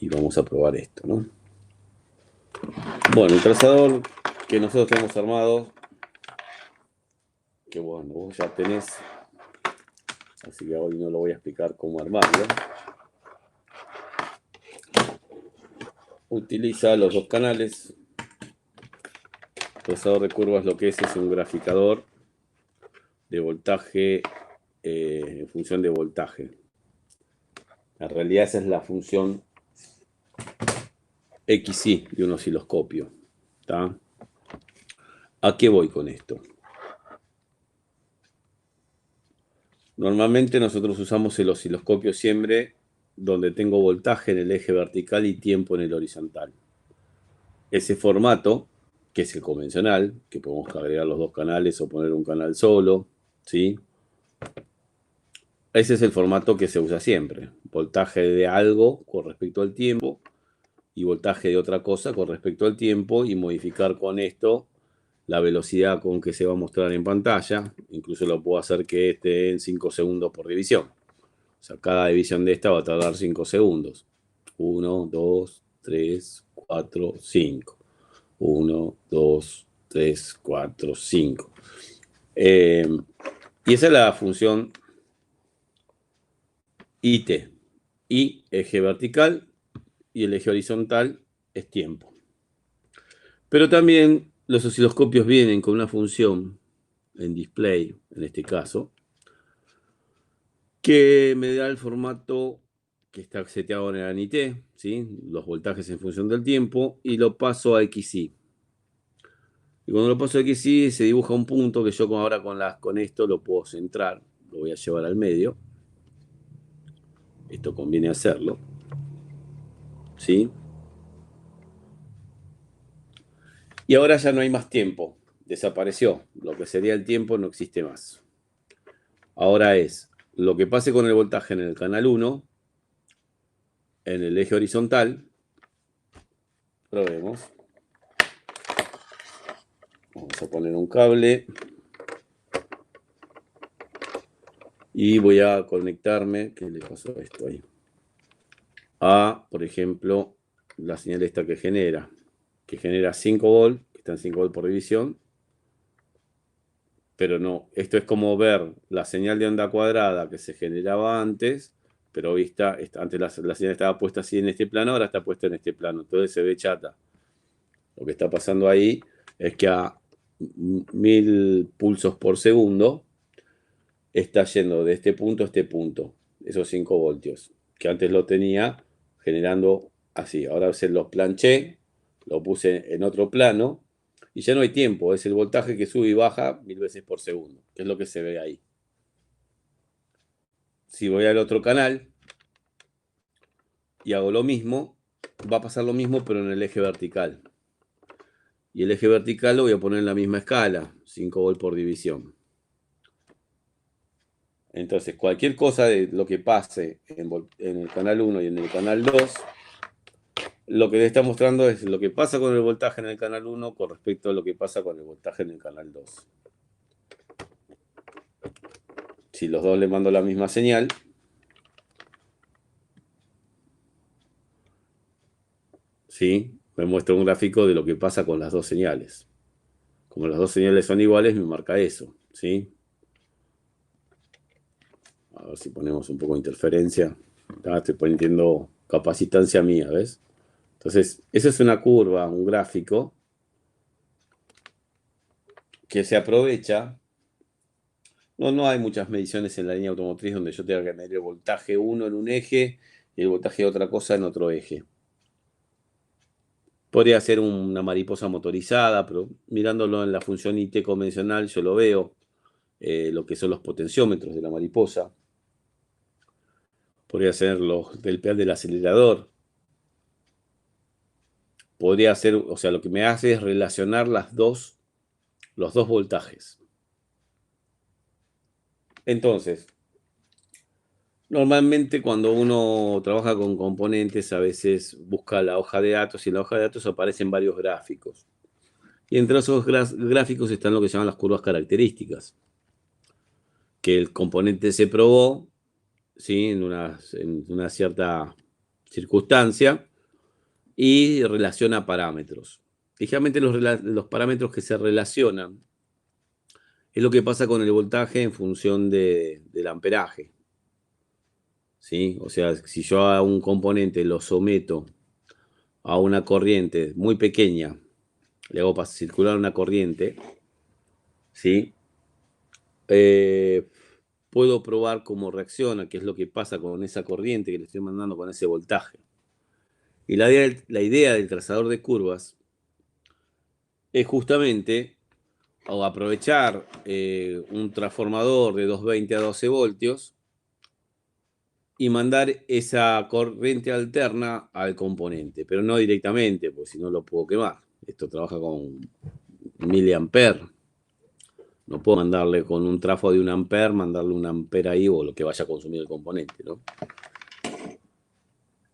y vamos a probar esto, ¿no? Bueno, el trazador que nosotros tenemos armado, que bueno, vos ya tenés, así que hoy no lo voy a explicar cómo armarlo. Utiliza los dos canales. El trazador de curvas lo que es un graficador de voltaje en función de voltaje. En realidad esa es la función XY de un osciloscopio. ¿Tá? ¿A qué voy con esto? Normalmente nosotros usamos el osciloscopio siempre donde tengo voltaje en el eje vertical y tiempo en el horizontal. Ese formato, que es el convencional, que podemos agregar los dos canales o poner un canal solo, ¿sí? Ese es el formato que se usa siempre. Voltaje de algo con respecto al tiempo y voltaje de otra cosa con respecto al tiempo y modificar con esto la velocidad con que se va a mostrar en pantalla. Incluso lo puedo hacer que esté en 5 segundos por división. O sea, cada división de esta va a tardar 5 segundos. 1, 2, 3, 4, 5. 1, 2, 3, 4, 5. Y esa es la función IT. Y eje vertical y el eje horizontal es tiempo. Pero también los osciloscopios vienen con una función en display, en este caso, que me da el formato que está seteado en el ANIT, ¿sí? Los voltajes en función del tiempo, y lo paso a XY. Y cuando lo paso a XY se dibuja un punto que yo ahora con esto lo puedo centrar, lo voy a llevar al medio. Esto conviene hacerlo, ¿sí? Y ahora ya no hay más tiempo, desapareció. Lo que sería el tiempo no existe más. Ahora es lo que pase con el voltaje en el canal 1, en el eje horizontal. Probemos. Vamos a poner un cable. Y voy a conectarme, ¿qué le pasó a esto ahí? A, por ejemplo, la señal esta que genera 5 volt, que está en 5 volt por división. Pero no, esto es como ver la señal de onda cuadrada que se generaba antes, pero vista, antes la señal estaba puesta así en este plano, ahora está puesta en este plano, entonces se ve chata. Lo que está pasando ahí es que a 1000 pulsos por segundo está yendo de este punto a este punto, esos 5 voltios, que antes lo tenía generando así. Ahora se los planché, lo puse en otro plano y ya no hay tiempo, es el voltaje que sube y baja 1000 veces por segundo, que es lo que se ve ahí. Si voy al otro canal y hago lo mismo, va a pasar lo mismo pero en el eje vertical. Y el eje vertical lo voy a poner en la misma escala, 5 volt por división. Entonces, cualquier cosa de lo que pase en el canal 1 y en el canal 2, lo que le está mostrando es lo que pasa con el voltaje en el canal 1 con respecto a lo que pasa con el voltaje en el canal 2. Si los dos le mando la misma señal, ¿sí? Me muestra un gráfico de lo que pasa con las dos señales. Como las dos señales son iguales, me marca eso, ¿sí? A ver si ponemos un poco de interferencia. Estoy poniendo capacitancia mía, ¿ves? Entonces, esa es una curva, un gráfico, que se aprovecha. No hay muchas mediciones en la línea automotriz donde yo tenga que medir el voltaje 1 en un eje y el voltaje de otra cosa en otro eje. Podría ser una mariposa motorizada, pero mirándolo en la función IT convencional yo lo veo, lo que son los potenciómetros de la mariposa. Podría ser del pedal del acelerador. Podría ser, o sea, lo que me hace es relacionar los dos voltajes. Entonces, normalmente cuando uno trabaja con componentes, a veces busca la hoja de datos y en la hoja de datos aparecen varios gráficos. Y entre esos gráficos están lo que se llaman las curvas características, que el componente se probó, ¿sí? en una cierta circunstancia y relaciona parámetros. Ligeramente los parámetros que se relacionan es lo que pasa con el voltaje en función del amperaje. ¿Sí? O sea, si yo a un componente lo someto a una corriente muy pequeña, le hago circular una corriente, ¿sí? Puedo probar cómo reacciona, qué es lo que pasa con esa corriente que le estoy mandando con ese voltaje. Y la idea del trazador de curvas es justamente aprovechar un transformador de 220 a 12 voltios y mandar esa corriente alterna al componente, pero no directamente, porque si no lo puedo quemar. Esto trabaja con miliamperes. No puedo mandarle con un trafo de 1 ampere, mandarle 1 ampere ahí o lo que vaya a consumir el componente, ¿no?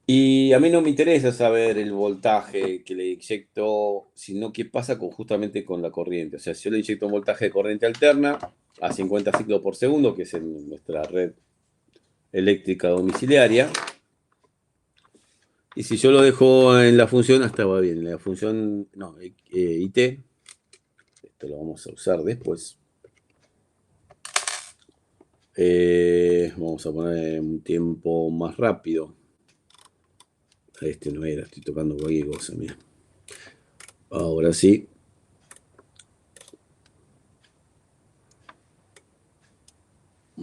Y a mí no me interesa saber el voltaje que le inyecto, sino qué pasa justamente con la corriente. O sea, si yo le inyecto un voltaje de corriente alterna a 50 ciclos por segundo, que es en nuestra red eléctrica domiciliaria, y si yo lo dejo en la función, hasta va bien. En la función, no, IT, esto lo vamos a usar después. Vamos a poner un tiempo más rápido. Este no era, estoy tocando cualquier cosa, mira. Ahora sí.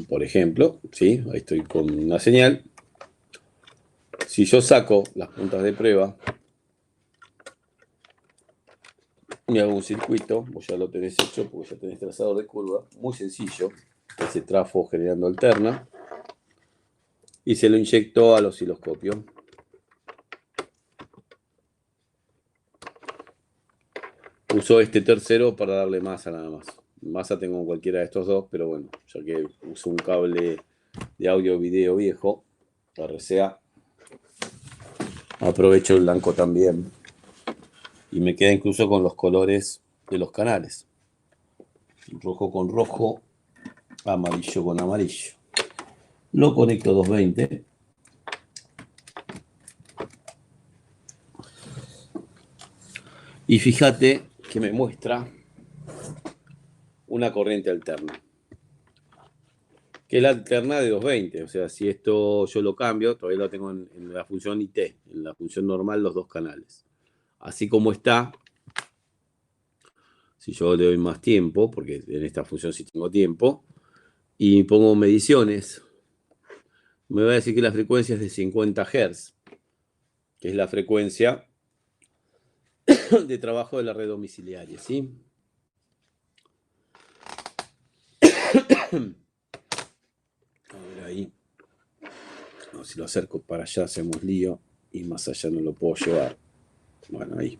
Por ejemplo, ¿sí? Ahí estoy con una señal. Si yo saco las puntas de prueba y hago un circuito, vos ya lo tenés hecho porque ya tenés trazador de curva, muy sencillo, ese trafo generando alterna, y se lo inyecto al osciloscopio. Uso este tercero para darle masa nada más. Masa tengo cualquiera de estos dos, pero bueno, ya que uso un cable de audio video viejo, RCA, aprovecho el blanco también. Y me queda incluso con los colores de los canales. Rojo con rojo, amarillo con amarillo. Lo conecto 220. Y fíjate que me muestra una corriente alterna. Que es la alterna de 220. O sea, si esto yo lo cambio, todavía lo tengo en la función IT, en la función normal, los dos canales. Así como está, si yo le doy más tiempo, porque en esta función sí tengo tiempo, y pongo mediciones, me va a decir que la frecuencia es de 50 Hz, que es la frecuencia de trabajo de la red domiciliaria, ¿sí? A ver ahí. No, si lo acerco para allá hacemos lío y más allá no lo puedo llevar. Bueno, ahí.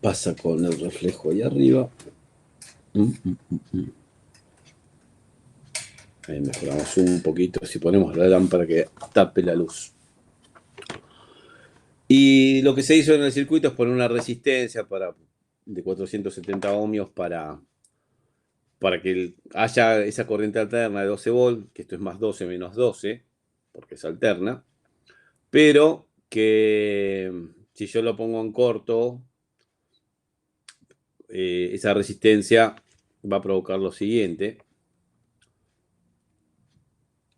Pasa con el reflejo ahí arriba. Ahí mejoramos un poquito. Si ponemos la lámpara que tape la luz. Y lo que se hizo en el circuito es poner una resistencia de 470 ohmios para que haya esa corriente alterna de 12 volts, que esto es más 12 menos 12, porque es alterna, pero que si yo lo pongo en corto, esa resistencia va a provocar lo siguiente.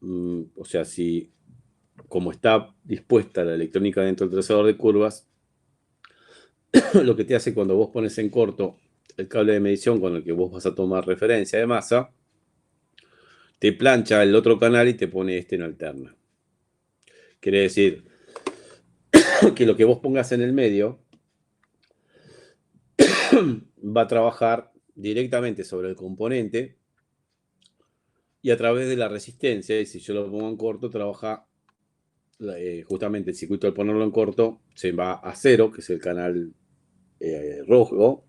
O sea, si como está dispuesta la electrónica dentro del trazador de curvas, lo que te hace cuando vos pones en corto el cable de medición con el que vos vas a tomar referencia de masa, te plancha el otro canal y te pone este en alterna. Quiere decir que lo que vos pongas en el medio va a trabajar directamente sobre el componente y a través de la resistencia. Y si yo lo pongo en corto, trabaja justamente el circuito al ponerlo en corto, se va a cero, que es el canal rojo,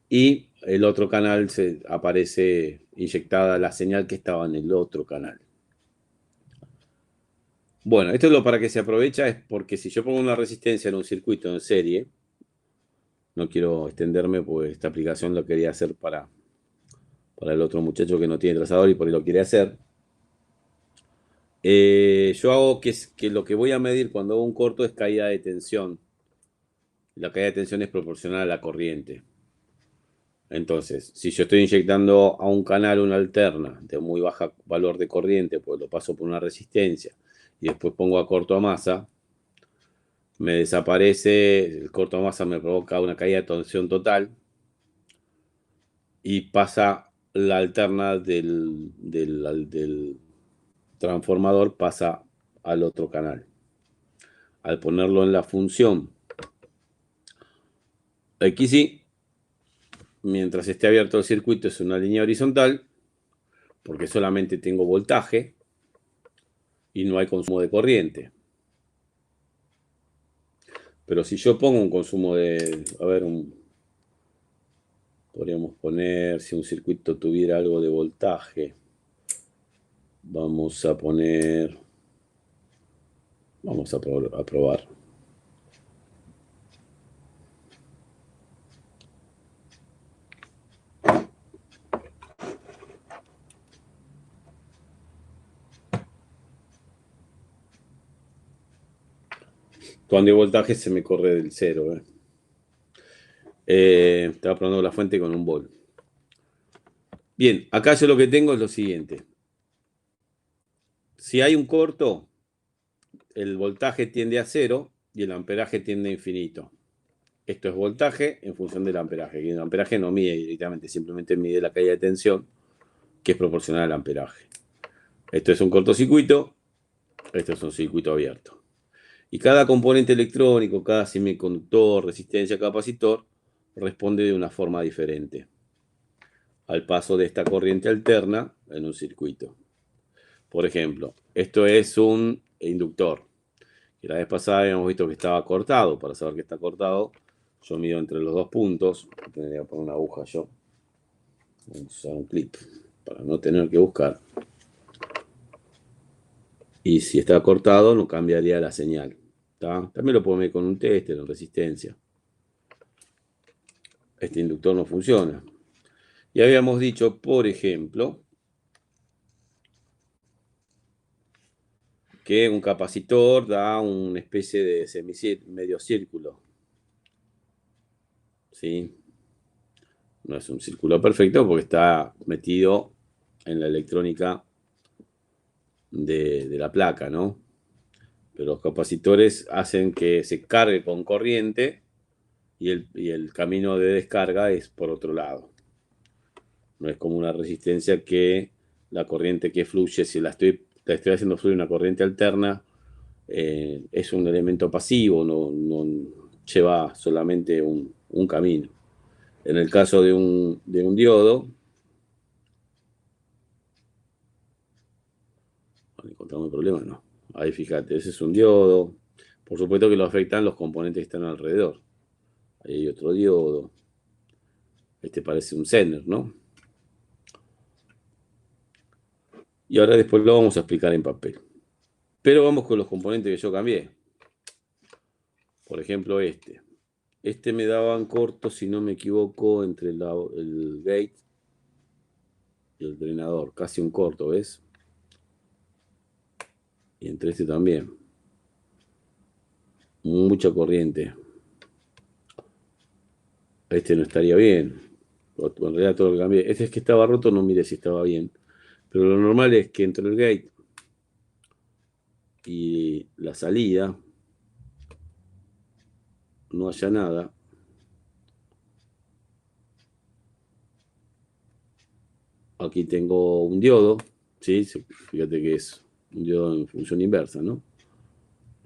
y el otro canal aparece inyectada la señal que estaba en el otro canal. Bueno, esto es lo para que se aprovecha, es porque si yo pongo una resistencia en un circuito en serie, no quiero extenderme porque esta aplicación lo quería hacer para el otro muchacho que no tiene trazador y por ahí lo quiere hacer. Yo hago que lo que voy a medir cuando hago un corto es caída de tensión. La caída de tensión es proporcional a la corriente. Entonces, si yo estoy inyectando a un canal una alterna de muy baja valor de corriente, pues lo paso por una resistencia y después pongo a corto a masa, me desaparece, el corto a masa me provoca una caída de tensión total y pasa la alterna del transformador, pasa al otro canal. Al ponerlo en la función XY, mientras esté abierto el circuito es una línea horizontal, porque solamente tengo voltaje y no hay consumo de corriente. Pero si yo pongo un consumo de, a ver, podríamos poner, si un circuito tuviera algo de voltaje, vamos a poner, vamos a probar. Cuando hay voltaje se me corre del cero. Estaba probando la fuente con un volt. Bien, acá yo lo que tengo es lo siguiente. Si hay un corto, el voltaje tiende a cero y el amperaje tiende a infinito. Esto es voltaje en función del amperaje. Y el amperaje no mide directamente, simplemente mide la caída de tensión, que es proporcional al amperaje. Esto es un cortocircuito, esto es un circuito abierto. Y cada componente electrónico, cada semiconductor, resistencia, capacitor, responde de una forma diferente al paso de esta corriente alterna en un circuito. Por ejemplo, esto es un inductor. Y la vez pasada habíamos visto que estaba cortado. Para saber que está cortado, yo mido entre los dos puntos. Tendría que poner una aguja yo. Vamos a usar un clip para no tener que buscar. Y si está cortado, no cambiaría la señal. ¿Tá? También lo puedo medir con un tester en resistencia. Este inductor no funciona. Y habíamos dicho, por ejemplo, que un capacitor da una especie de medio círculo. ¿Sí? No es un círculo perfecto porque está metido en la electrónica de la placa, ¿no? Pero los capacitores hacen que se cargue con corriente y el camino de descarga es por otro lado. No es como una resistencia que la corriente que fluye, si la estoy haciendo fluir una corriente alterna, es un elemento pasivo, no lleva solamente un camino. En el caso de un diodo, encontramos el problema, no. Ahí fíjate, ese es un diodo. Por supuesto que lo afectan los componentes que están alrededor. Ahí hay otro diodo. Este parece un Zener, ¿no? Y ahora después lo vamos a explicar en papel. Pero vamos con los componentes que yo cambié. Por ejemplo, este. Este me daban corto, si no me equivoco, entre el gate y el drenador. Casi un corto, ¿ves? Y entre este también. Mucha corriente. Este no estaría bien. En realidad todo lo que cambié. Este es que estaba roto, no mire si estaba bien. Pero lo normal es que entre el gate y la salida no haya nada. Aquí tengo un diodo, ¿sí? Fíjate que es un diodo en función inversa, ¿no?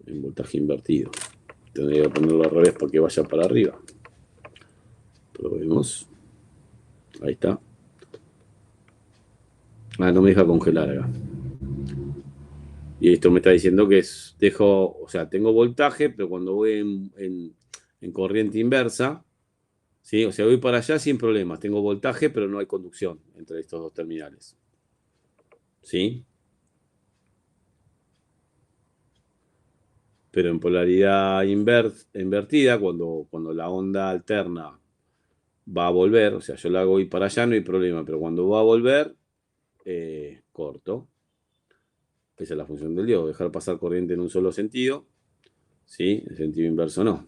En voltaje invertido. Tendría que ponerlo al revés para que vaya para arriba. Probemos. Ahí está. Ah, no me deja congelar acá. Y esto me está diciendo que o sea, tengo voltaje, pero cuando voy en corriente inversa, ¿sí? O sea, voy para allá sin problemas. Tengo voltaje, pero no hay conducción entre estos dos terminales. ¿Sí? Pero en polaridad invertida, cuando la onda alterna va a volver, o sea, yo la hago ir para allá, no hay problema, pero cuando va a volver, corto. Esa es la función del diodo, dejar pasar corriente en un solo sentido, ¿sí? En sentido inverso no.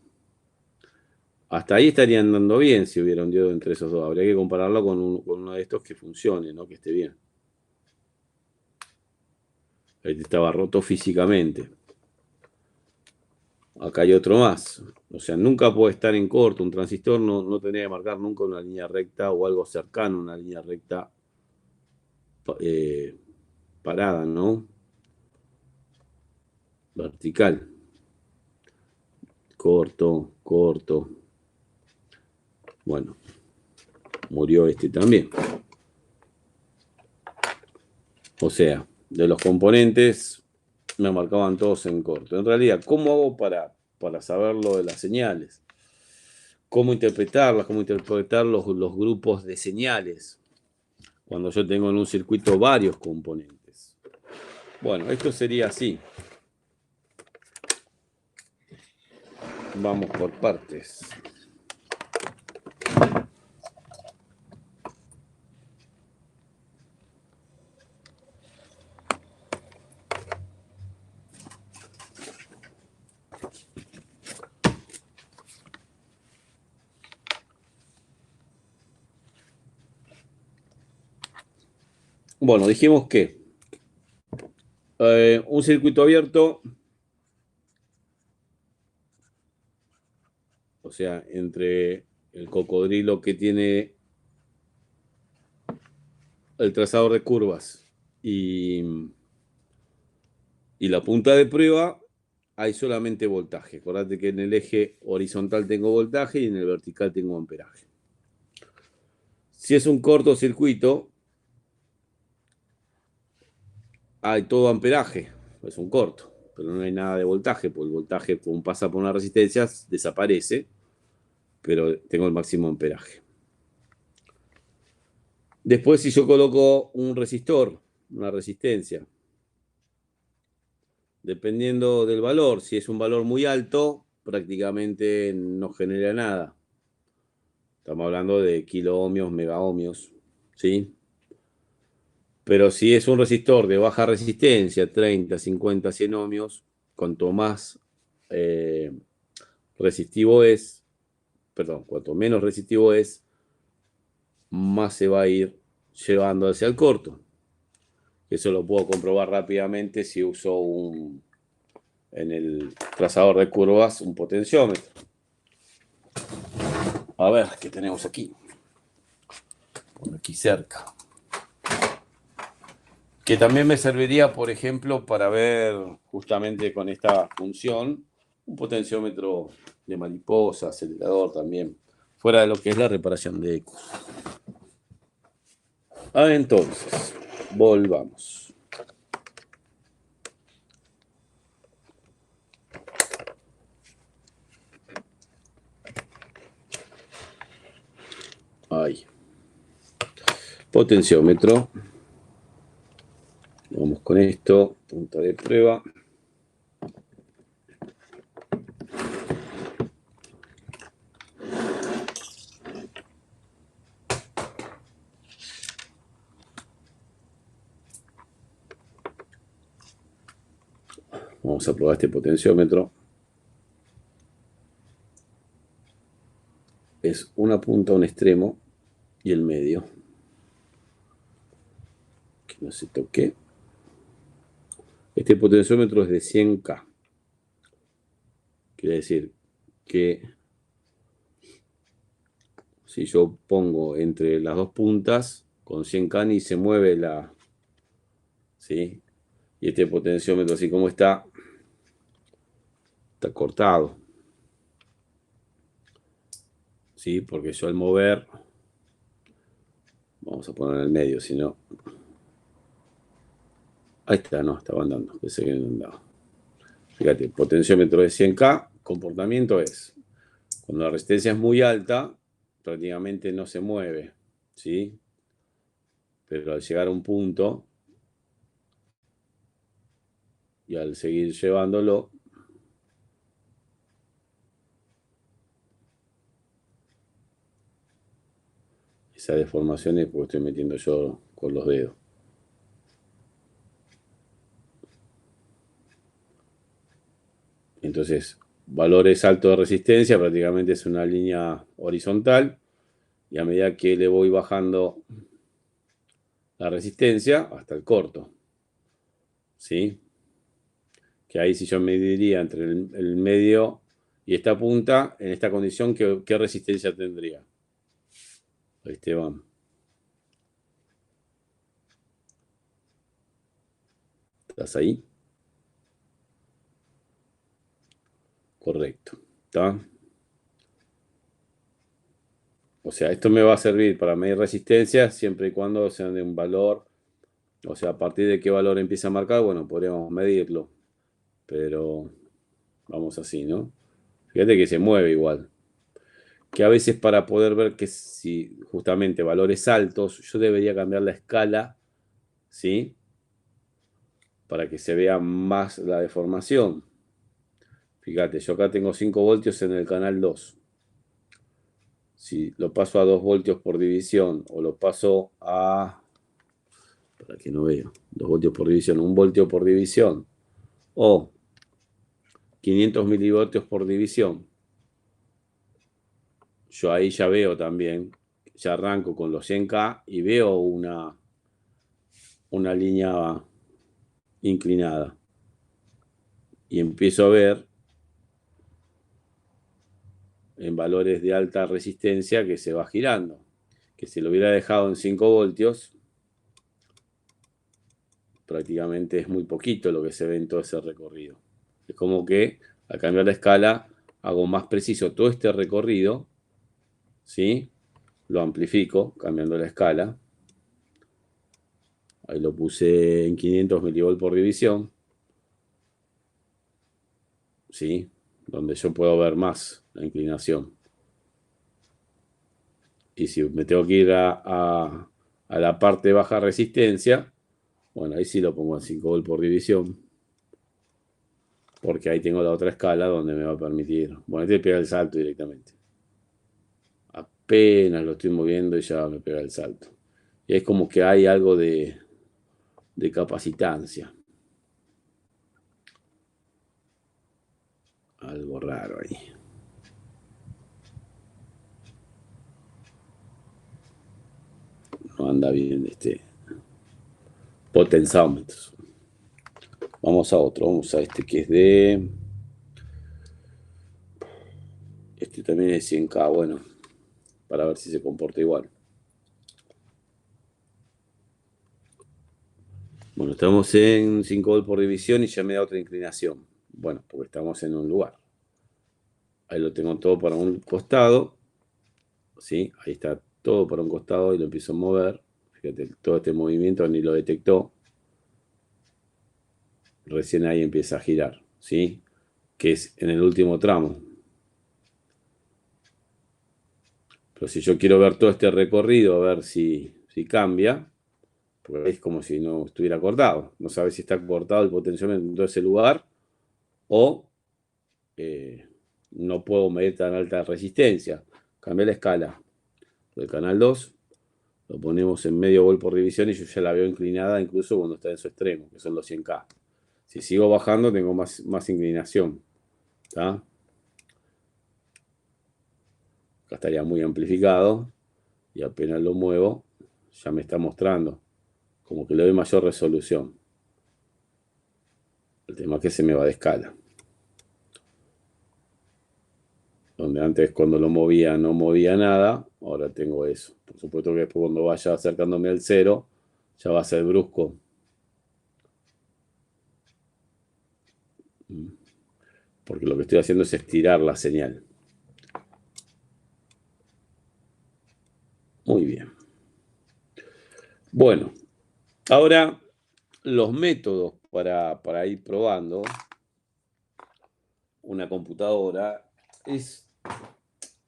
Hasta ahí estaría andando bien si hubiera un diodo entre esos dos. Habría que compararlo con uno de estos que funcione, ¿no? Que esté bien. Este estaba roto físicamente. Acá hay otro más. O sea, nunca puede estar en corto. Un transistor no tendría que marcar nunca una línea recta o algo cercano a una línea recta parada, ¿no? Vertical. Corto, corto. Bueno, murió este también. O sea, de los componentes me marcaban todos en corto. En realidad, ¿cómo hago para saber lo de las señales? ¿Cómo interpretarlas? ¿Cómo interpretar los grupos de señales? Cuando yo tengo en un circuito varios componentes. Bueno, esto sería así. Vamos por partes. Bueno, dijimos que un circuito abierto, o sea, entre el cocodrilo que tiene el trazador de curvas y, y la punta de prueba, hay solamente voltaje. Acordate que en el eje horizontal tengo voltaje y en el vertical tengo amperaje. Si es un cortocircuito, hay todo amperaje, es un corto, pero no hay nada de voltaje, porque el voltaje, como pasa por una resistencia, desaparece, pero tengo el máximo amperaje. Después, si yo coloco un resistor, una resistencia, dependiendo del valor, si es un valor muy alto, prácticamente no genera nada. Estamos hablando de kiloohmios, megaohmios, ¿sí? Pero si es un resistor de baja resistencia, 30, 50, 100 ohmios, cuanto más eh, resistivo es, perdón, cuanto menos resistivo es, más se va a ir llevando hacia el corto. Eso lo puedo comprobar rápidamente si uso en el trazador de curvas un potenciómetro. A ver, ¿qué tenemos aquí? Aquí cerca. Que también me serviría, por ejemplo, para ver justamente con esta función un potenciómetro de mariposa, acelerador también, fuera de lo que es la reparación de ecos. Entonces, volvamos. Ahí. Potenciómetro. Vamos con esto. Punta de prueba. Vamos a probar este potenciómetro. Es una punta, un extremo y el medio. Que no se toque. Este potenciómetro es de 100K. Quiere decir que si yo pongo entre las dos puntas, con 100K ni se mueve la... ¿Sí? Y este potenciómetro, así como está cortado. ¿Sí? Porque yo al mover... Vamos a poner en el medio, si no... Ahí está, no, estaba andando. Pensé que no andaba. Fíjate, el potenciómetro de 100K, comportamiento es... Cuando la resistencia es muy alta, prácticamente no se mueve. ¿Sí? Pero al llegar a un punto y al seguir llevándolo, esa deformación es porque estoy metiendo yo con los dedos. Entonces, valores altos de resistencia, prácticamente es una línea horizontal, y a medida que le voy bajando la resistencia, hasta el corto, ¿sí? Que ahí si yo mediría entre el medio y esta punta, en esta condición, ¿qué resistencia tendría? Esteban. ¿Estás ahí? Correcto. ¿Está? O sea, esto me va a servir para medir resistencia siempre y cuando sean de un valor, o sea, a partir de qué valor empieza a marcar, bueno, podríamos medirlo. Pero vamos así, ¿no? Fíjate que se mueve igual. Que a veces para poder ver que si justamente valores altos, yo debería cambiar la escala, ¿sí? Para que se vea más la deformación. Fíjate, yo acá tengo 5 voltios en el canal 2. Si lo paso a 2 voltios por división o lo paso a, para que no vea, 2 voltios por división, 1 voltio por división o 500 milivoltios por división, yo ahí ya veo también, ya arranco con los 100K y veo una línea inclinada. Y empiezo a ver en valores de alta resistencia que se va girando. Que si lo hubiera dejado en 5 voltios, prácticamente es muy poquito lo que se ve en todo ese recorrido. Es como que al cambiar la escala hago más preciso todo este recorrido, ¿sí? Lo amplifico cambiando la escala. Ahí lo puse en 500 milivolts por división, ¿sí? Donde yo puedo ver más la inclinación. Y si me tengo que ir a la parte de baja resistencia, bueno, ahí sí lo pongo en 5 volts por división, porque ahí tengo la otra escala donde me va a permitir, bueno, este pega el salto directamente. Apenas lo estoy moviendo y ya me pega el salto. Y es como que hay algo de capacitancia. Algo raro ahí. No anda bien este potensómetro. Vamos a otro, vamos a este que es de... Este también es 100K, bueno, para ver si se comporta igual. Bueno, estamos en 5 volts por división y ya me da otra inclinación. Bueno, porque estamos en un lugar. Ahí lo tengo todo para un costado. ¿Sí? Ahí está todo para un costado y lo empiezo a mover. Fíjate, todo este movimiento ni lo detectó. Recién ahí empieza a girar, ¿sí? Que es en el último tramo. Pero si yo quiero ver todo este recorrido, a ver si cambia, pues es como si no estuviera cortado. No sabes si está cortado el potenciómetro en todo ese lugar o no puedo medir tan alta resistencia. Cambié la escala del canal 2, lo ponemos en medio volt por división y yo ya la veo inclinada incluso cuando está en su extremo, que son los 100K. Si sigo bajando tengo más inclinación. ¿Está? Acá estaría muy amplificado y apenas lo muevo ya me está mostrando como que le doy mayor resolución. El tema es que se me va de escala. Donde antes cuando lo movía no movía nada, ahora tengo eso. Por supuesto que después cuando vaya acercándome al cero, ya va a ser brusco. Porque lo que estoy haciendo es estirar la señal. Muy bien. Bueno, ahora los métodos para ir probando una computadora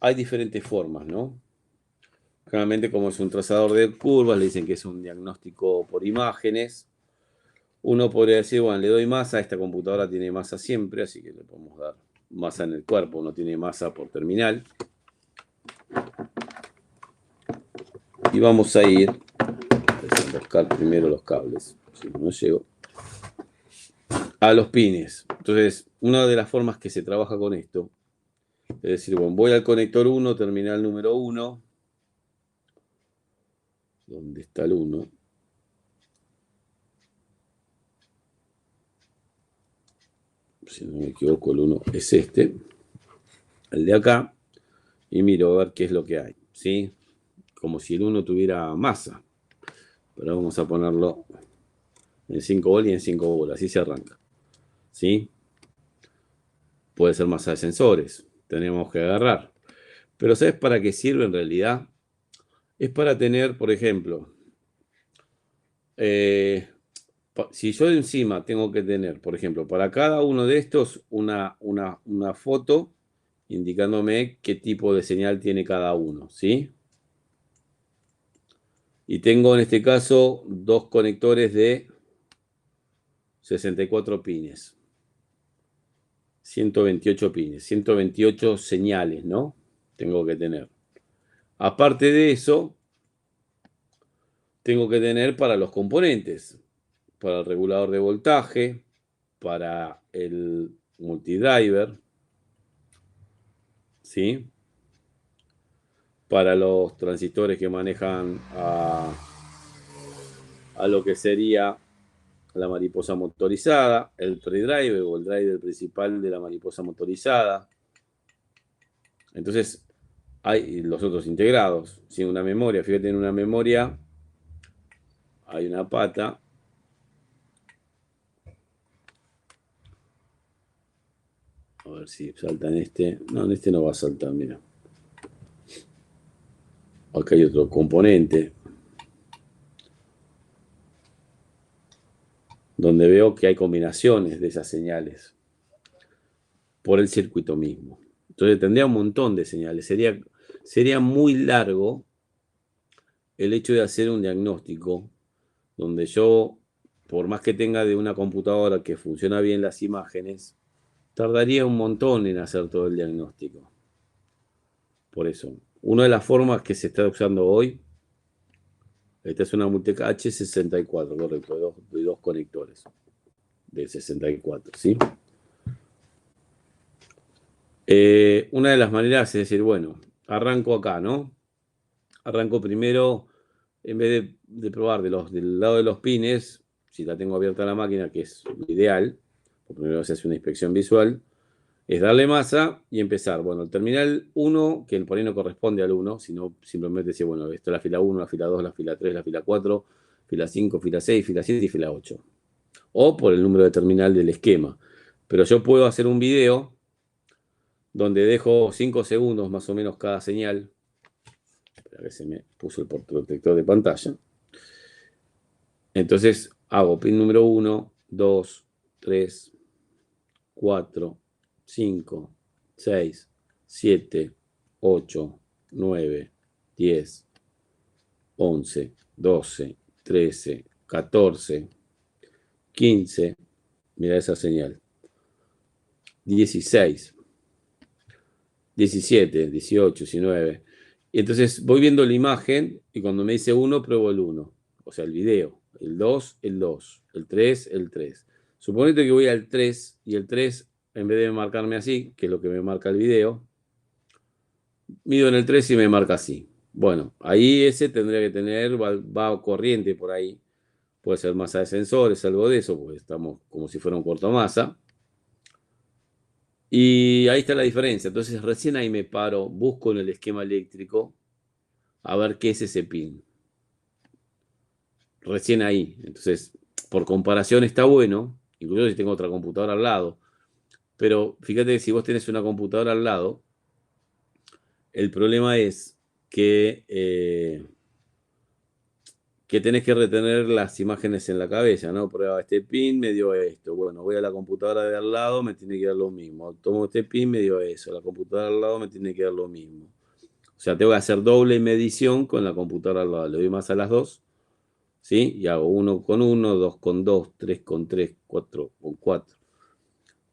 hay diferentes formas, ¿no? Generalmente, como es un trazador de curvas, le dicen que es un diagnóstico por imágenes. Uno podría decir, bueno, le doy masa, esta computadora tiene masa siempre, así que le podemos dar masa en el cuerpo, no tiene masa por terminal. Y vamos a ir a buscar primero los cables, si no llego, a los pines. Entonces, una de las formas que se trabaja con esto es decir, bueno, voy al conector 1, terminal número 1. ¿Dónde está el 1? Si no me equivoco, el 1 es este, el de acá, y miro a ver qué es lo que hay, ¿sí? Como si el 1 tuviera masa. Pero vamos a ponerlo en 5 bolas y en 5 bolas, así se arranca, ¿sí? Puede ser masa de sensores, tenemos que agarrar. Pero ¿sabes para qué sirve en realidad? Es para tener, por ejemplo, si yo encima tengo que tener, por ejemplo, para cada uno de estos una foto indicándome qué tipo de señal tiene cada uno, ¿sí? Y tengo en este caso dos conectores de 64 pines, 128 pines, 128 señales, ¿no? Tengo que tener. Aparte de eso, tengo que tener para los componentes, para el regulador de voltaje, para el multidriver, ¿sí? Para los transistores que manejan a lo que sería la mariposa motorizada, el predriver o el driver principal de la mariposa motorizada. Entonces, hay los otros integrados, sin una memoria. Fíjate, en una memoria hay una pata. A ver si salta en este. No, en este no va a saltar, mira. Acá hay otro componente donde veo que hay combinaciones de esas señales por el circuito mismo. Entonces tendría un montón de señales. Sería muy largo el hecho de hacer un diagnóstico donde yo, por más que tenga de una computadora que funciona bien las imágenes, tardaría un montón en hacer todo el diagnóstico. Por eso, una de las formas que se está usando hoy, esta es una Multecast H64, correcto, de dos conectores de 64, ¿sí? Una de las maneras es decir, bueno, arranco acá, ¿no? Arranco primero, en vez de probar del lado de los pines, si la tengo abierta la máquina, que es lo ideal, porque primero se hace una inspección visual, es darle masa y empezar. Bueno, el terminal 1, que por ahí no corresponde al 1, sino simplemente decir, bueno, esto es la fila 1, la fila 2, la fila 3, la fila 4, fila 5, fila 6, fila 7 y fila 8. O por el número de terminal del esquema. Pero yo puedo hacer un video donde dejo 5 segundos más o menos cada señal. Espera que se me puso el protector de pantalla. Entonces hago pin número 1, 2, 3, 4, 5, 6, 7, 8, 9, 10, 11, 12, 13, 14, 15. Mira esa señal. 16, 17, 18, 19. Y entonces voy viendo la imagen y cuando me dice 1, pruebo el 1. O sea, el video. El 2, el 2. El 3, el 3. Suponete que voy al 3 y el 3, en vez de marcarme así, que es lo que me marca el video, mido en el 3 y me marca así. Bueno, ahí ese tendría que tener, va corriente por ahí. Puede ser masa de sensores, algo de eso, porque estamos como si fuera un cortomasa. Y ahí está la diferencia. Entonces recién ahí me paro, busco en el esquema eléctrico a ver qué es ese pin. Recién ahí. Entonces, por comparación está bueno, incluso si tengo otra computadora al lado. Pero fíjate que si vos tenés una computadora al lado, el problema es que tenés que retener las imágenes en la cabeza, ¿no? Prueba este pin, me dio esto. Bueno, voy a la computadora de al lado, me tiene que dar lo mismo. Tomo este pin, me dio eso. La computadora al lado me tiene que dar lo mismo. O sea, tengo que hacer doble medición con la computadora al lado. Le doy más a las dos, ¿sí? Y hago 1 con 1, 2 con 2, 3 con 3, 4 con 4.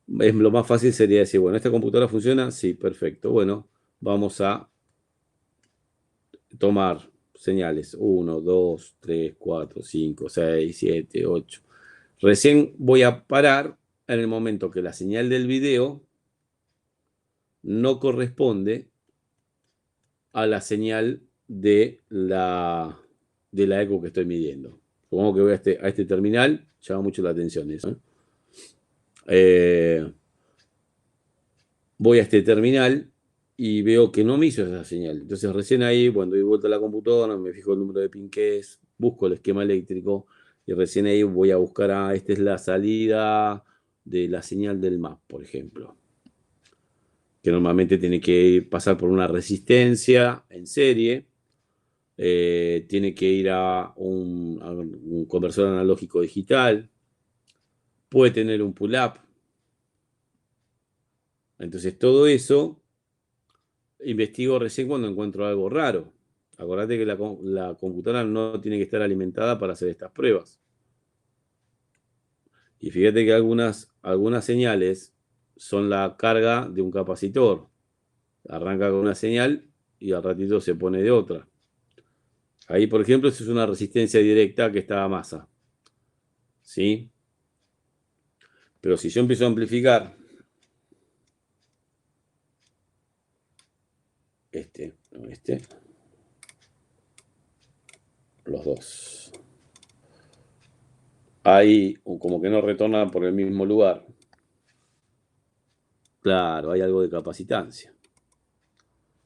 Lo más fácil sería decir, bueno, ¿esta computadora funciona? Sí, perfecto. Bueno, vamos a tomar señales. 1, 2, 3, 4, 5, 6, 7, 8. Recién voy a parar en el momento que la señal del video no corresponde a la señal de la eco que estoy midiendo. Supongo que voy a este terminal, llama mucho la atención eso. Voy a este terminal y veo que no me hizo esa señal. Entonces recién ahí, cuando doy vuelta a la computadora, me fijo el número de pin que es, busco el esquema eléctrico y recién ahí voy a buscar, esta es la salida de la señal del MAP, por ejemplo, que normalmente tiene que pasar por una resistencia en serie, tiene que ir a un conversor analógico digital, puede tener un pull-up. Entonces todo eso investigo recién cuando encuentro algo raro. Acordate que la computadora no tiene que estar alimentada para hacer estas pruebas. Y fíjate que algunas señales son la carga de un capacitor. Arranca con una señal y al ratito se pone de otra. Ahí, por ejemplo, eso es una resistencia directa que está a masa. ¿Sí? Pero si yo empiezo a amplificar los dos. Hay como que no retorna por el mismo lugar. Claro, hay algo de capacitancia.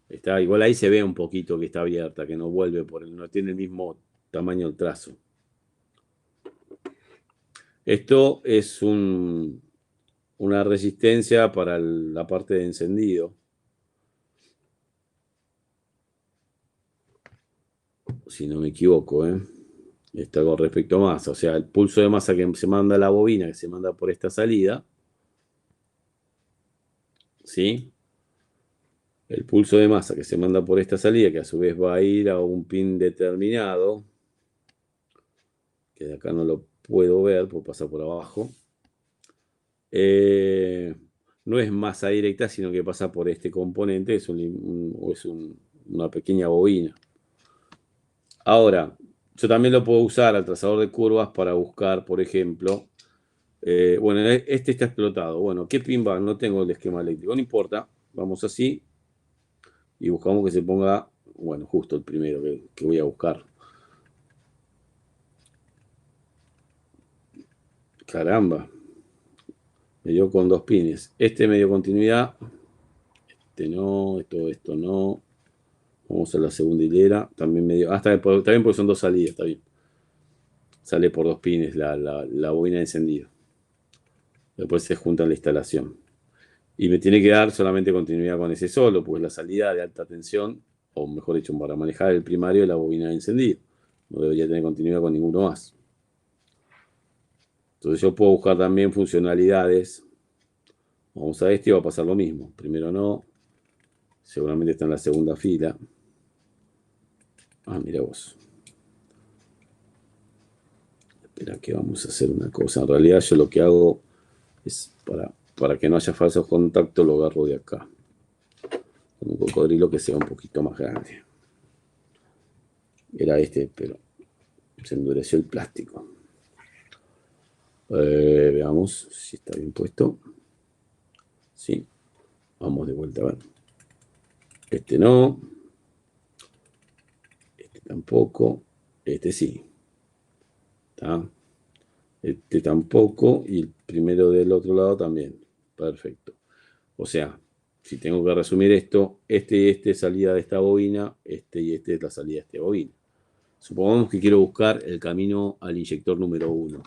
Igual ahí se ve un poquito que está abierta, que no vuelve no tiene el mismo tamaño el trazo. Esto es una resistencia para la parte de encendido. Si no me equivoco, Está con respecto a masa. O sea, el pulso de masa que se manda a la bobina, que se manda por esta salida. ¿Sí? El pulso de masa que se manda por esta salida, que a su vez va a ir a un pin determinado, que de acá no lo puedo ver, porque pasa por abajo. No es masa directa, sino que pasa por este componente, es una pequeña bobina. Ahora, yo también lo puedo usar al trazador de curvas para buscar, por ejemplo, bueno, este está explotado. Bueno, ¿qué pin va? No tengo el esquema eléctrico, no importa. Vamos así y buscamos que se ponga, bueno, justo el primero que voy a buscar. Caramba, me dio con dos pines. Este me dio continuidad, este no, esto no. Vamos a la segunda hilera, también me dio, también porque son dos salidas, está bien. Sale por dos pines la bobina de encendido. Después se junta en la instalación. Y me tiene que dar solamente continuidad con ese solo, pues la salida de alta tensión, o mejor dicho, para manejar el primario de la bobina de encendido. No debería tener continuidad con ninguno más. Entonces yo puedo buscar también funcionalidades. Vamos a este y va a pasar lo mismo. Primero no. Seguramente está en la segunda fila. Mira vos. Espera que vamos a hacer una cosa. En realidad yo lo que hago es para que no haya falsos contactos, lo agarro de acá. Con un cocodrilo que sea un poquito más grande. Era este, pero se endureció el plástico. Veamos si está bien puesto. Sí. Vamos de vuelta a ver. Este no. Este tampoco. Este sí. ¿Está? Este tampoco. Y el primero del otro lado también. Perfecto. O sea, si tengo que resumir esto, este y este es salida de esta bobina, este y este es la salida de esta bobina. Supongamos que quiero buscar el camino al inyector número 1.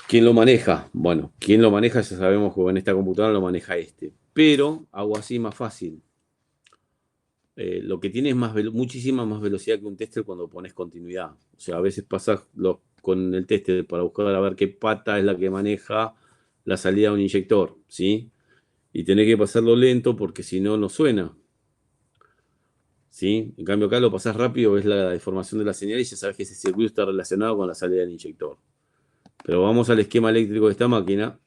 ¿Quién lo maneja? Bueno, ¿quién lo maneja? Ya sabemos que en esta computadora lo maneja este. Pero hago así más fácil. Lo que tiene es muchísima más velocidad que un tester cuando pones continuidad. O sea, a veces pasas con el tester para buscar a ver qué pata es la que maneja la salida de un inyector, ¿sí? Y tenés que pasarlo lento porque si no, no suena. ¿Sí? En cambio acá lo pasás rápido, ves la deformación de la señal y ya sabes que ese circuito está relacionado con la salida del inyector. Pero vamos al esquema eléctrico de esta máquina.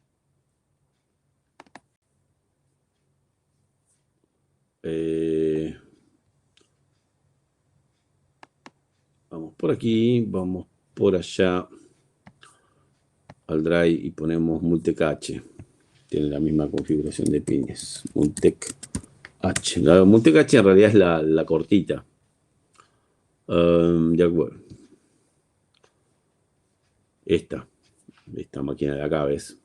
Vamos por aquí, vamos por allá. al drive y ponemos Multec H. Tiene la misma configuración de pines. Multec H. La Multec H en realidad es la cortita. De acuerdo. Esta máquina de acá, ¿ves?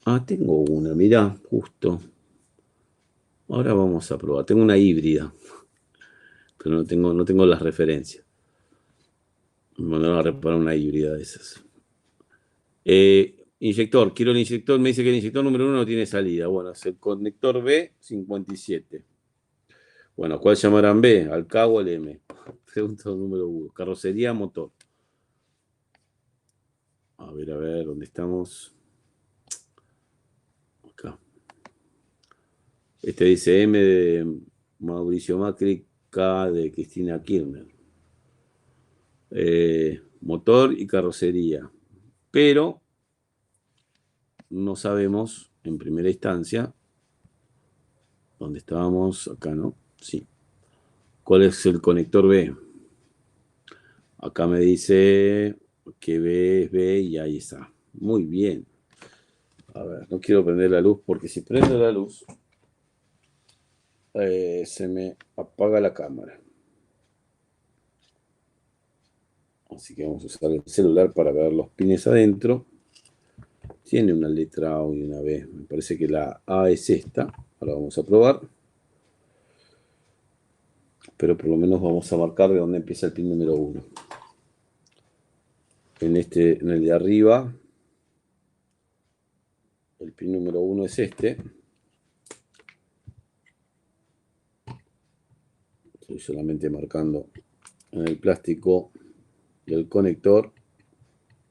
Ah, tengo una, mirá, justo. Ahora vamos a probar. Tengo una híbrida, pero no tengo las referencias. Me mandaron a reparar una híbrida de esas. Inyector, quiero el inyector. Me dice que el inyector número 1 no tiene salida. Bueno, es el conector B57. Bueno, ¿cuál llamarán B? ¿Al K o al M? Pregunta número 1. Carrocería, motor. A ver, ¿dónde estamos? Acá. Este dice M de Mauricio Macri, K de Cristina Kirchner. Motor y carrocería. Pero no sabemos en primera instancia dónde estábamos. Acá, ¿no? Sí. ¿Cuál es el conector B? Acá me dice que B es B y ahí está. Muy bien. A ver, no quiero prender la luz porque si prendo la luz se me apaga la cámara. Así que vamos a usar el celular para ver los pines adentro. Tiene una letra A y una B. Me parece que la A es esta. Ahora vamos a probar. Pero por lo menos vamos a marcar de dónde empieza el pin número 1. En el de arriba, el pin número 1 es este. Estoy solamente marcando en el plástico del conector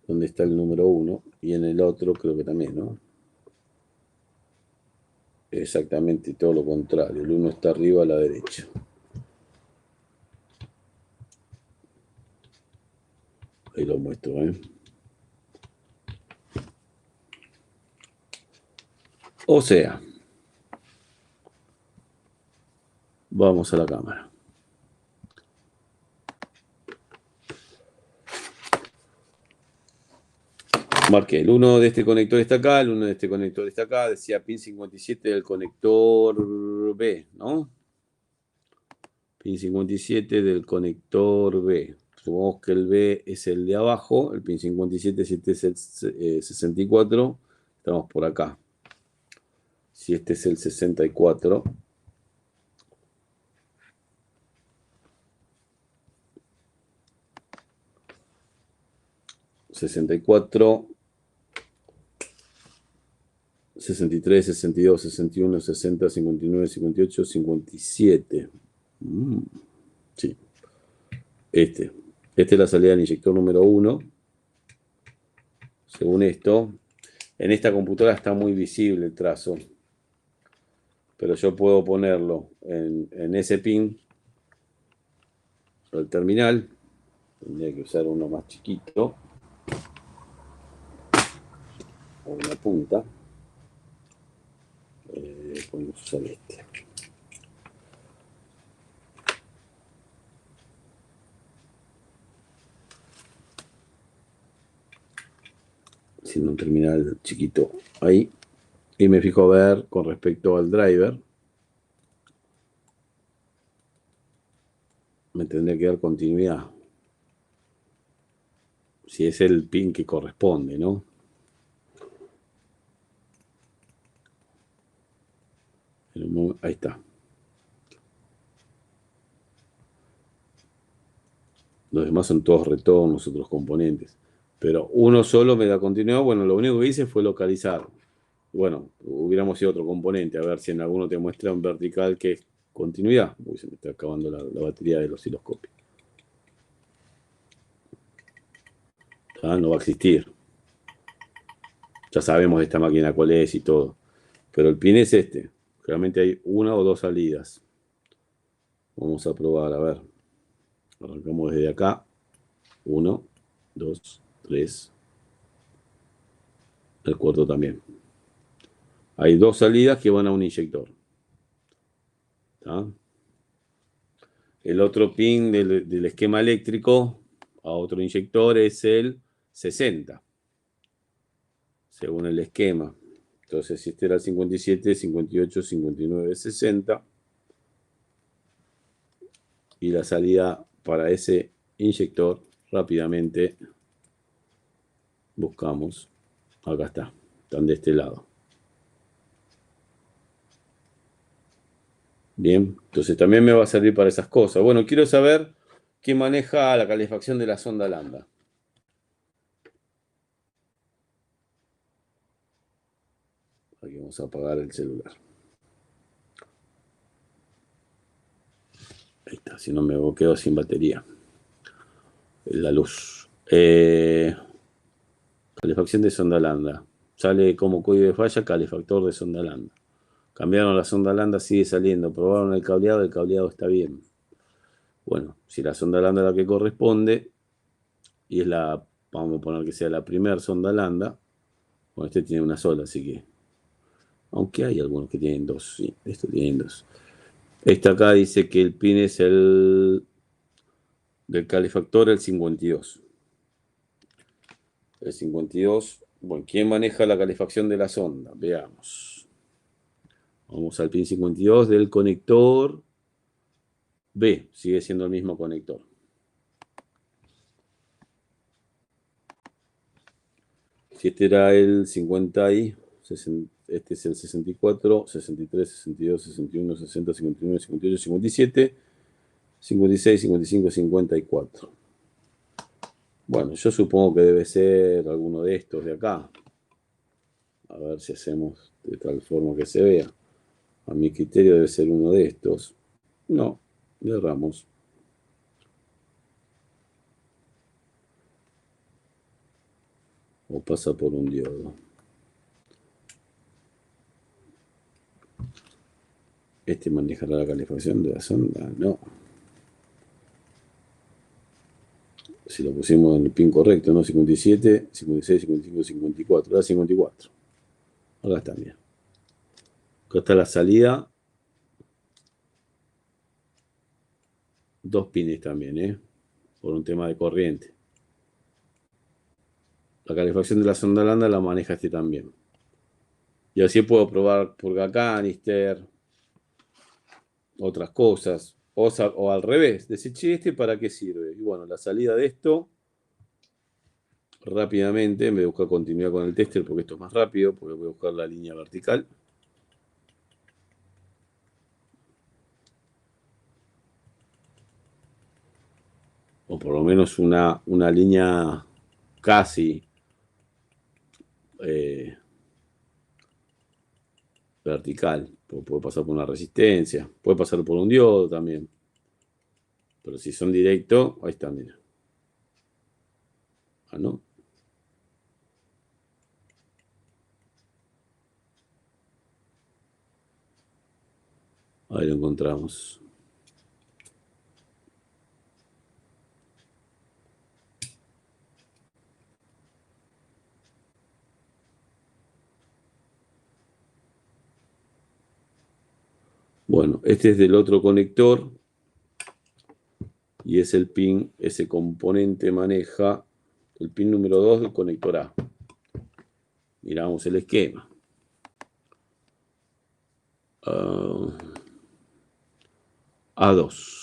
donde está el número 1 y en el otro creo que también, ¿no? Exactamente todo lo contrario. El 1 está arriba a la derecha. Ahí lo muestro, ¿eh? O sea, vamos a la cámara. Marqué, el 1 de este conector está acá, el 1 de este conector está acá, decía pin 57 del conector B, ¿no? Pin 57 del conector B. Supongamos que el B es el de abajo, el pin 57, si este es el 64, estamos por acá. Si este es el 64, sesenta y cuatro, 63, 62, 61, 60, 59, 58, 57. Sí. Esta es la salida del inyector número 1. Según esto, en esta computadora está muy visible el trazo. Pero yo puedo ponerlo en ese pin, el terminal. Tendría que usar uno más chiquito. O una punta. Podemos usar este. Haciendo un terminal chiquito ahí. Y me fijo a ver con respecto al driver. Me tendría que dar continuidad. Si es el pin que corresponde, ¿no? Ahí está. Los demás son todos retornos, otros componentes. Pero uno solo me da continuidad. Bueno, lo único que hice fue localizar. Bueno, hubiéramos sido otro componente, a ver si en alguno te muestra un vertical que es continuidad. Uy, se me está acabando la batería del osciloscopio. No va a existir. Ya sabemos de esta máquina cuál es y todo. Pero el pin es este. Realmente hay una o dos salidas. Vamos a probar, a ver. Arrancamos desde acá. 1, 2, 3. El cuarto también. Hay dos salidas que van a un inyector. ¿Tá? El otro pin del esquema eléctrico a otro inyector es el 60, según el esquema. Entonces, si este era el 57, 58, 59, 60. Y la salida para ese inyector, rápidamente buscamos. Acá está, están de este lado. Bien, entonces también me va a servir para esas cosas. Bueno, quiero saber quién maneja la calefacción de la sonda lambda. Aquí vamos a apagar el celular. Ahí está, si no me quedo sin batería. La luz. Calefacción de sonda lambda. Sale como código de falla, calefactor de sonda lambda. Cambiaron la sonda lambda, sigue saliendo. Probaron el cableado está bien. Bueno, si la sonda lambda es la que corresponde, y es la, vamos a poner que sea la primera sonda lambda, bueno, este tiene una sola, así que, aunque hay algunos que tienen dos, sí, esto tienen dos. Esta acá dice que el pin es el del calefactor, el 52. El 52, bueno, ¿quién maneja la calefacción de la sonda? Veamos. Vamos al pin 52 del conector B, sigue siendo el mismo conector. Si este era el 50 y este es el 64, 63, 62, 61, 60, 59, 58, 57, 56, 55, 54. Bueno, yo supongo que debe ser alguno de estos de acá. A ver si hacemos de tal forma que se vea. A mi criterio debe ser uno de estos. No, le erramos. O pasa por un diodo. ¿Este manejará la calefacción de la sonda? No. Si lo pusimos en el pin correcto, ¿no? 57, 56, 55, 54. Era 54. Acá está, mira. Acá está la salida. Dos pines también, ¿eh? Por un tema de corriente. La calefacción de la sonda lambda la maneja este también. Y así puedo probar purga canister, otras cosas. O al revés, decir, che, ¿este para qué sirve? Y bueno, la salida de esto, rápidamente, en vez de buscar continuidad con el tester, porque esto es más rápido, porque voy a buscar la línea vertical. O por lo menos una línea casi vertical. Puede pasar por una resistencia, puede pasar por un diodo también. Pero si son directos, ahí está, mira. Ah, ¿no? Ahí lo encontramos. Bueno, este es del otro conector. Y es el pin, ese componente maneja el pin número 2 del conector A. Miramos el esquema. A2.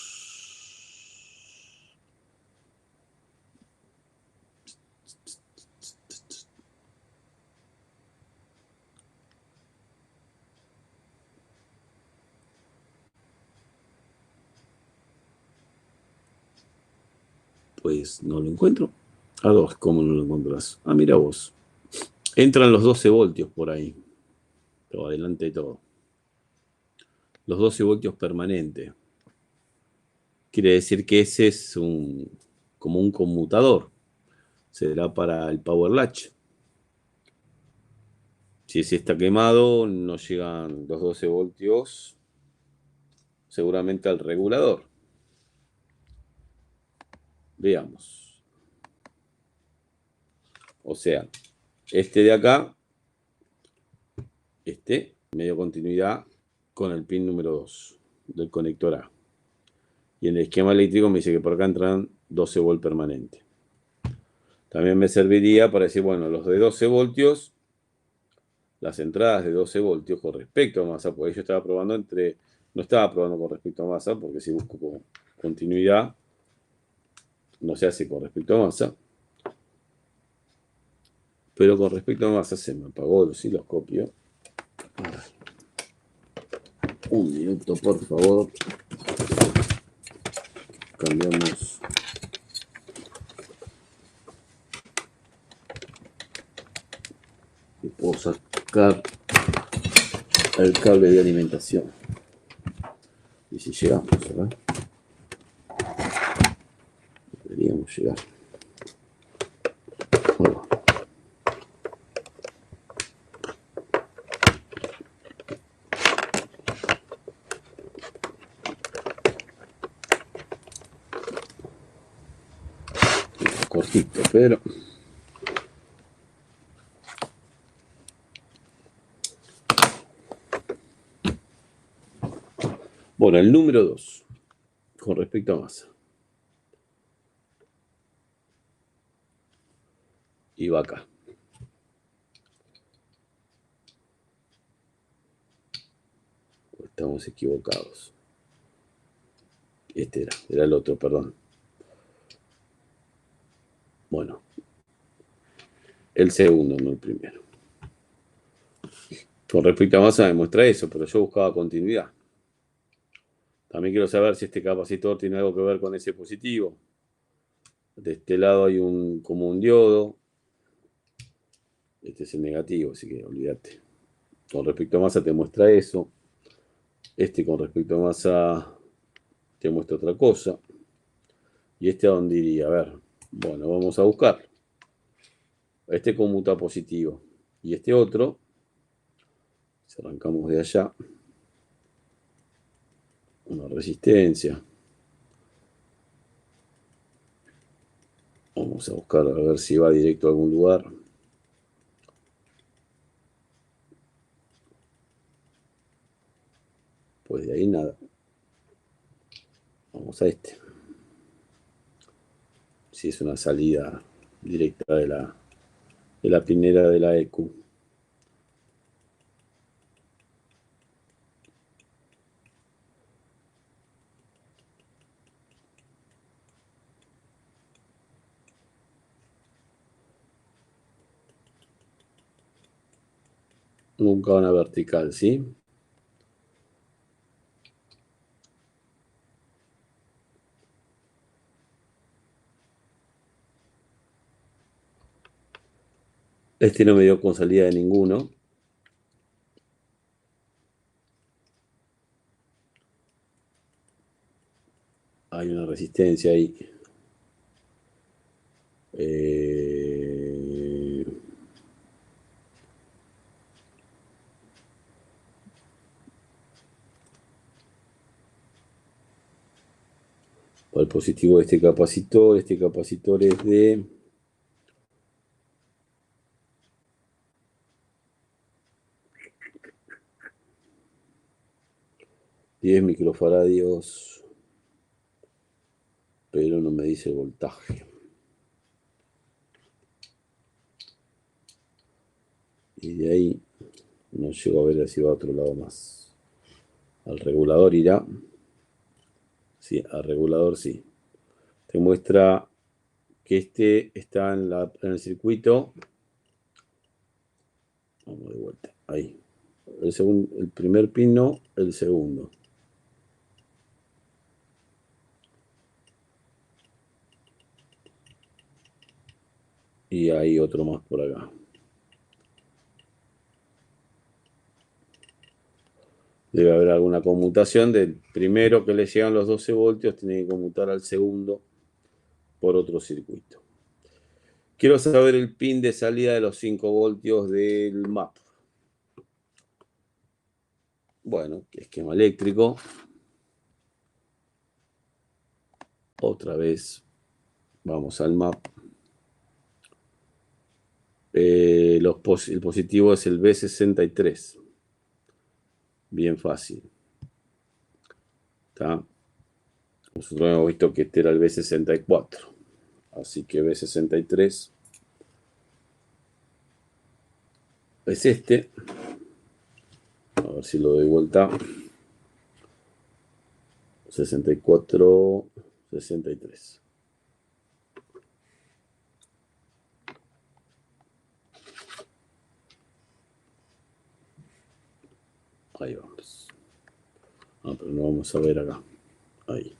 Pues no lo encuentro. A2, ¿cómo no lo encontrás? Ah, mira vos. Entran los 12 voltios por ahí. Todo adelante de todo. Los 12 voltios permanentes. Quiere decir que ese es como un conmutador. Será para el power latch. Si ese está quemado, no llegan los 12 voltios seguramente al regulador. Veamos. O sea, este de acá, medio continuidad con el pin número 2 del conector A. Y en el esquema eléctrico me dice que por acá entran 12 volt permanente. También me serviría para decir, bueno, los de 12 voltios, las entradas de 12 voltios con respecto a masa, porque yo estaba probando no estaba probando con respecto a masa, porque si busco continuidad, no se hace con respecto a masa. Pero con respecto a masa se me apagó el osciloscopio. Un minuto, por favor. Cambiamos. Y puedo sacar el cable de alimentación. Y si llegamos, ¿verdad? Deberíamos llegar. Bueno. Cortito, pero bueno, el número 2 con respecto a masa. Y va acá. Estamos equivocados. Este era el otro, perdón. Bueno, el segundo, no el primero. Con respecto a masa me muestra eso, pero yo buscaba continuidad. También quiero saber si este capacitor tiene algo que ver con ese positivo. De este lado hay como un diodo. Este es el negativo, así que olvídate. Con respecto a masa te muestra eso. Este con respecto a masa te muestra otra cosa. ¿Y este a dónde iría? A ver, bueno, vamos a buscar. Este conmuta positivo. Y este otro, si arrancamos de allá, una resistencia. Vamos a buscar a ver si va directo a algún lugar. Pues de ahí nada. Vamos a este. Si es una salida directa de la pinera de la EQ. Nunca una vertical, ¿sí? Este no me dio con salida de ninguno. Hay una resistencia ahí. Para el positivo de este capacitor es de 10 microfaradios, pero no me dice el voltaje. Y de ahí no llego a ver si va a otro lado más. Al regulador irá. Sí, al regulador sí. Te muestra que este está en el circuito. Vamos de vuelta. Ahí. El primer pin no, el segundo. Y hay otro más por acá. Debe haber alguna conmutación del primero que le llegan los 12 voltios, tiene que conmutar al segundo por otro circuito. Quiero saber el pin de salida de los 5 voltios del MAP. Bueno, esquema eléctrico. Otra vez vamos al MAP. El positivo es el B63. Bien fácil. ¿Está? Nosotros hemos visto que este era el B64. Así que B63 es este. A ver si lo doy vuelta. 64, 63. Ahí vamos. Ah, pero no vamos a ver acá. Ahí.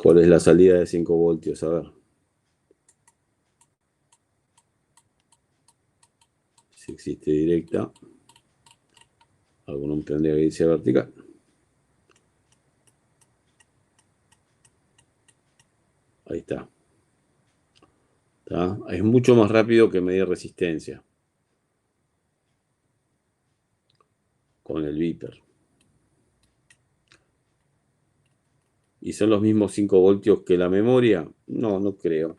¿Cuál es la salida de 5 voltios? A ver. Si existe directa. Alguno tendría que irse vertical. Ahí está. ¿Está? Es mucho más rápido que medir resistencia con el Viper. ¿Y son los mismos 5 voltios que la memoria? No, no creo.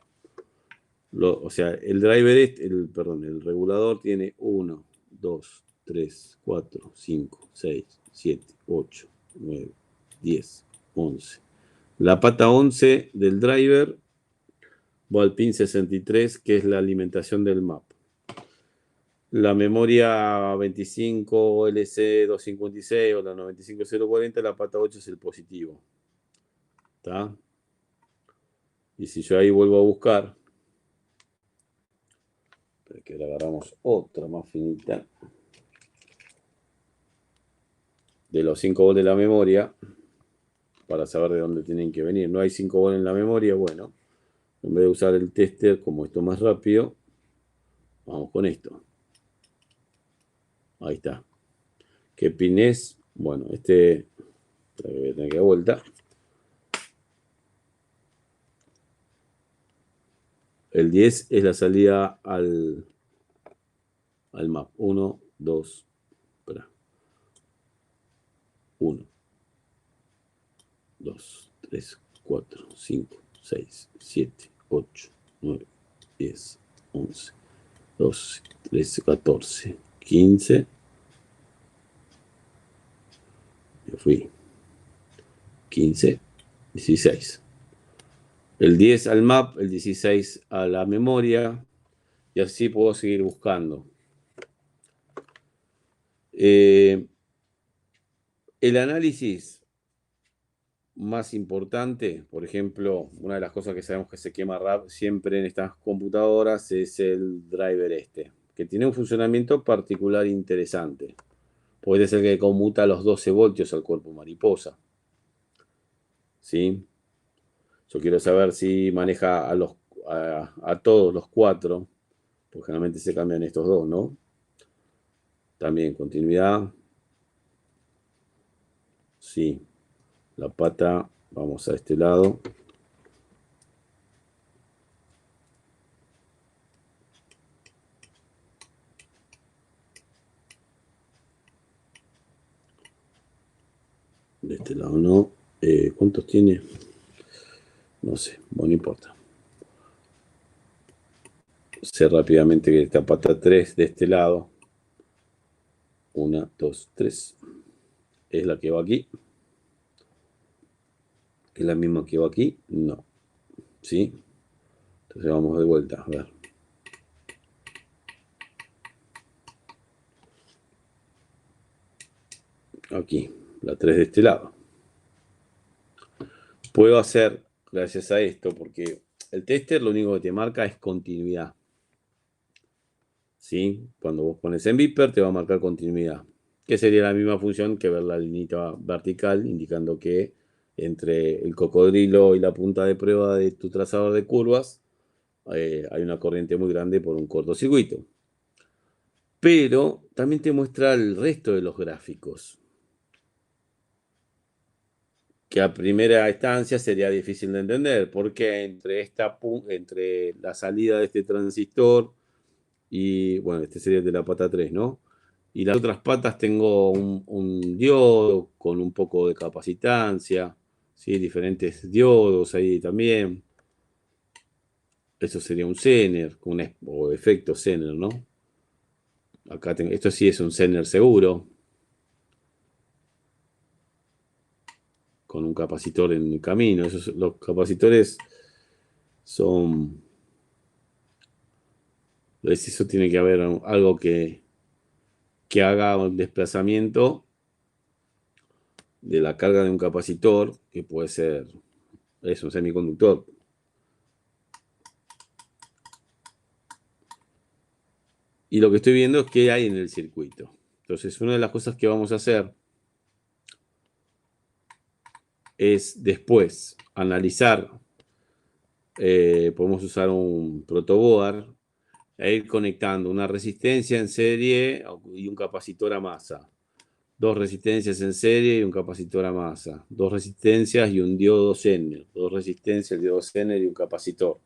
O sea, el driver, el regulador tiene 1, 2, 3, 4, 5, 6, 7, 8, 9, 10, 11. La pata 11 del driver va al pin 63, que es la alimentación del map. La memoria 25 LC256 o la 95040, la pata 8 es el positivo. ¿Está? Y si yo ahí vuelvo a buscar, que le agarramos otra más finita, de los 5 volts de la memoria, para saber de dónde tienen que venir. No hay 5 volts en la memoria, bueno, en vez de usar el tester, como esto es más rápido, vamos con esto. Ahí está. ¿Qué pin es? Bueno, este voy a tener que dar vuelta. El 10 es la salida al map. 1, 2, espera. 1, 2, 3, 4, 5, 6, 7, 8, 9, 10, 11, 12, 13, 14, 15. Me fui. 15, 16. El 10 al map, el 16 a la memoria, y así puedo seguir buscando. El análisis más importante, por ejemplo, una de las cosas que sabemos que se quema siempre en estas computadoras es el driver este, que tiene un funcionamiento particular interesante. Puede ser que conmuta los 12 voltios al cuerpo mariposa. ¿Sí? Yo quiero saber si maneja a todos los 4, porque generalmente se cambian estos dos, ¿no? También continuidad. Sí. La pata, vamos a este lado. De este lado no. ¿Cuántos tiene? No sé, bueno, no importa. Sé rápidamente que esta pata 3 de este lado. 1, 2, 3. ¿Es la que va aquí? ¿Es la misma que va aquí? No. ¿Sí? Entonces vamos de vuelta, a ver. Aquí, la 3 de este lado. Puedo hacer, gracias a esto, porque el tester lo único que te marca es continuidad. ¿Sí? Cuando vos pones en Viper te va a marcar continuidad, que sería la misma función que ver la línea vertical, indicando que entre el cocodrilo y la punta de prueba de tu trazador de curvas hay una corriente muy grande por un cortocircuito. Pero también te muestra el resto de los gráficos, que a primera instancia sería difícil de entender, porque entre la salida de este transistor y, bueno, este sería el de la pata 3, ¿no? Y las otras patas tengo un diodo con un poco de capacitancia, ¿sí? Diferentes diodos ahí también. Eso sería un Zener, o efecto Zener, ¿no? Acá esto sí es un Zener seguro, con un capacitor en el camino. Los capacitores son Entonces eso tiene que haber algo que haga un desplazamiento de la carga de un capacitor, que puede ser, es un semiconductor. Y lo que estoy viendo es qué hay en el circuito. Entonces, una de las cosas que vamos a hacer es después analizar, podemos usar un protoboard e ir conectando una resistencia en serie y un capacitor a masa. Dos resistencias en serie y un capacitor a masa. Dos resistencias y un diodo Zener. Dos resistencias, el diodo Zener y un capacitor.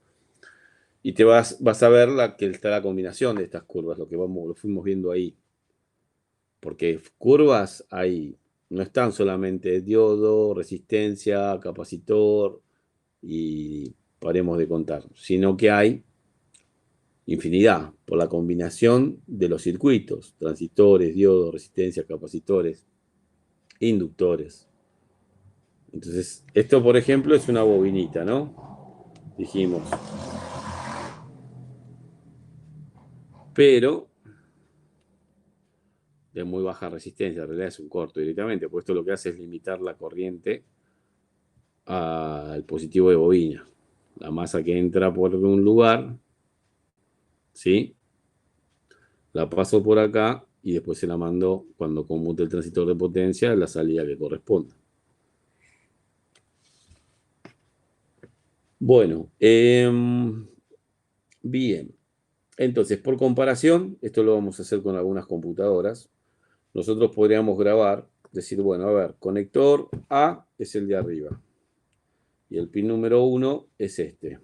Y te vas a ver que está la combinación de estas curvas, lo fuimos viendo ahí. Porque curvas hay, no están solamente diodo, resistencia, capacitor y paremos de contar, sino que hay infinidad por la combinación de los circuitos, transistores, diodos, resistencia, capacitores, inductores. Entonces, esto por ejemplo es una bobinita, ¿no? Dijimos. Pero de muy baja resistencia, en realidad es un corto directamente, pues esto lo que hace es limitar la corriente al positivo de bobina. La masa que entra por un lugar, ¿sí? La paso por acá y después se la mando cuando conmute el transistor de potencia a la salida que corresponda. Bueno, bien. Entonces, por comparación, esto lo vamos a hacer con algunas computadoras. Nosotros podríamos grabar, decir, bueno, a ver, conector A es el de arriba. Y el pin número 1 es este.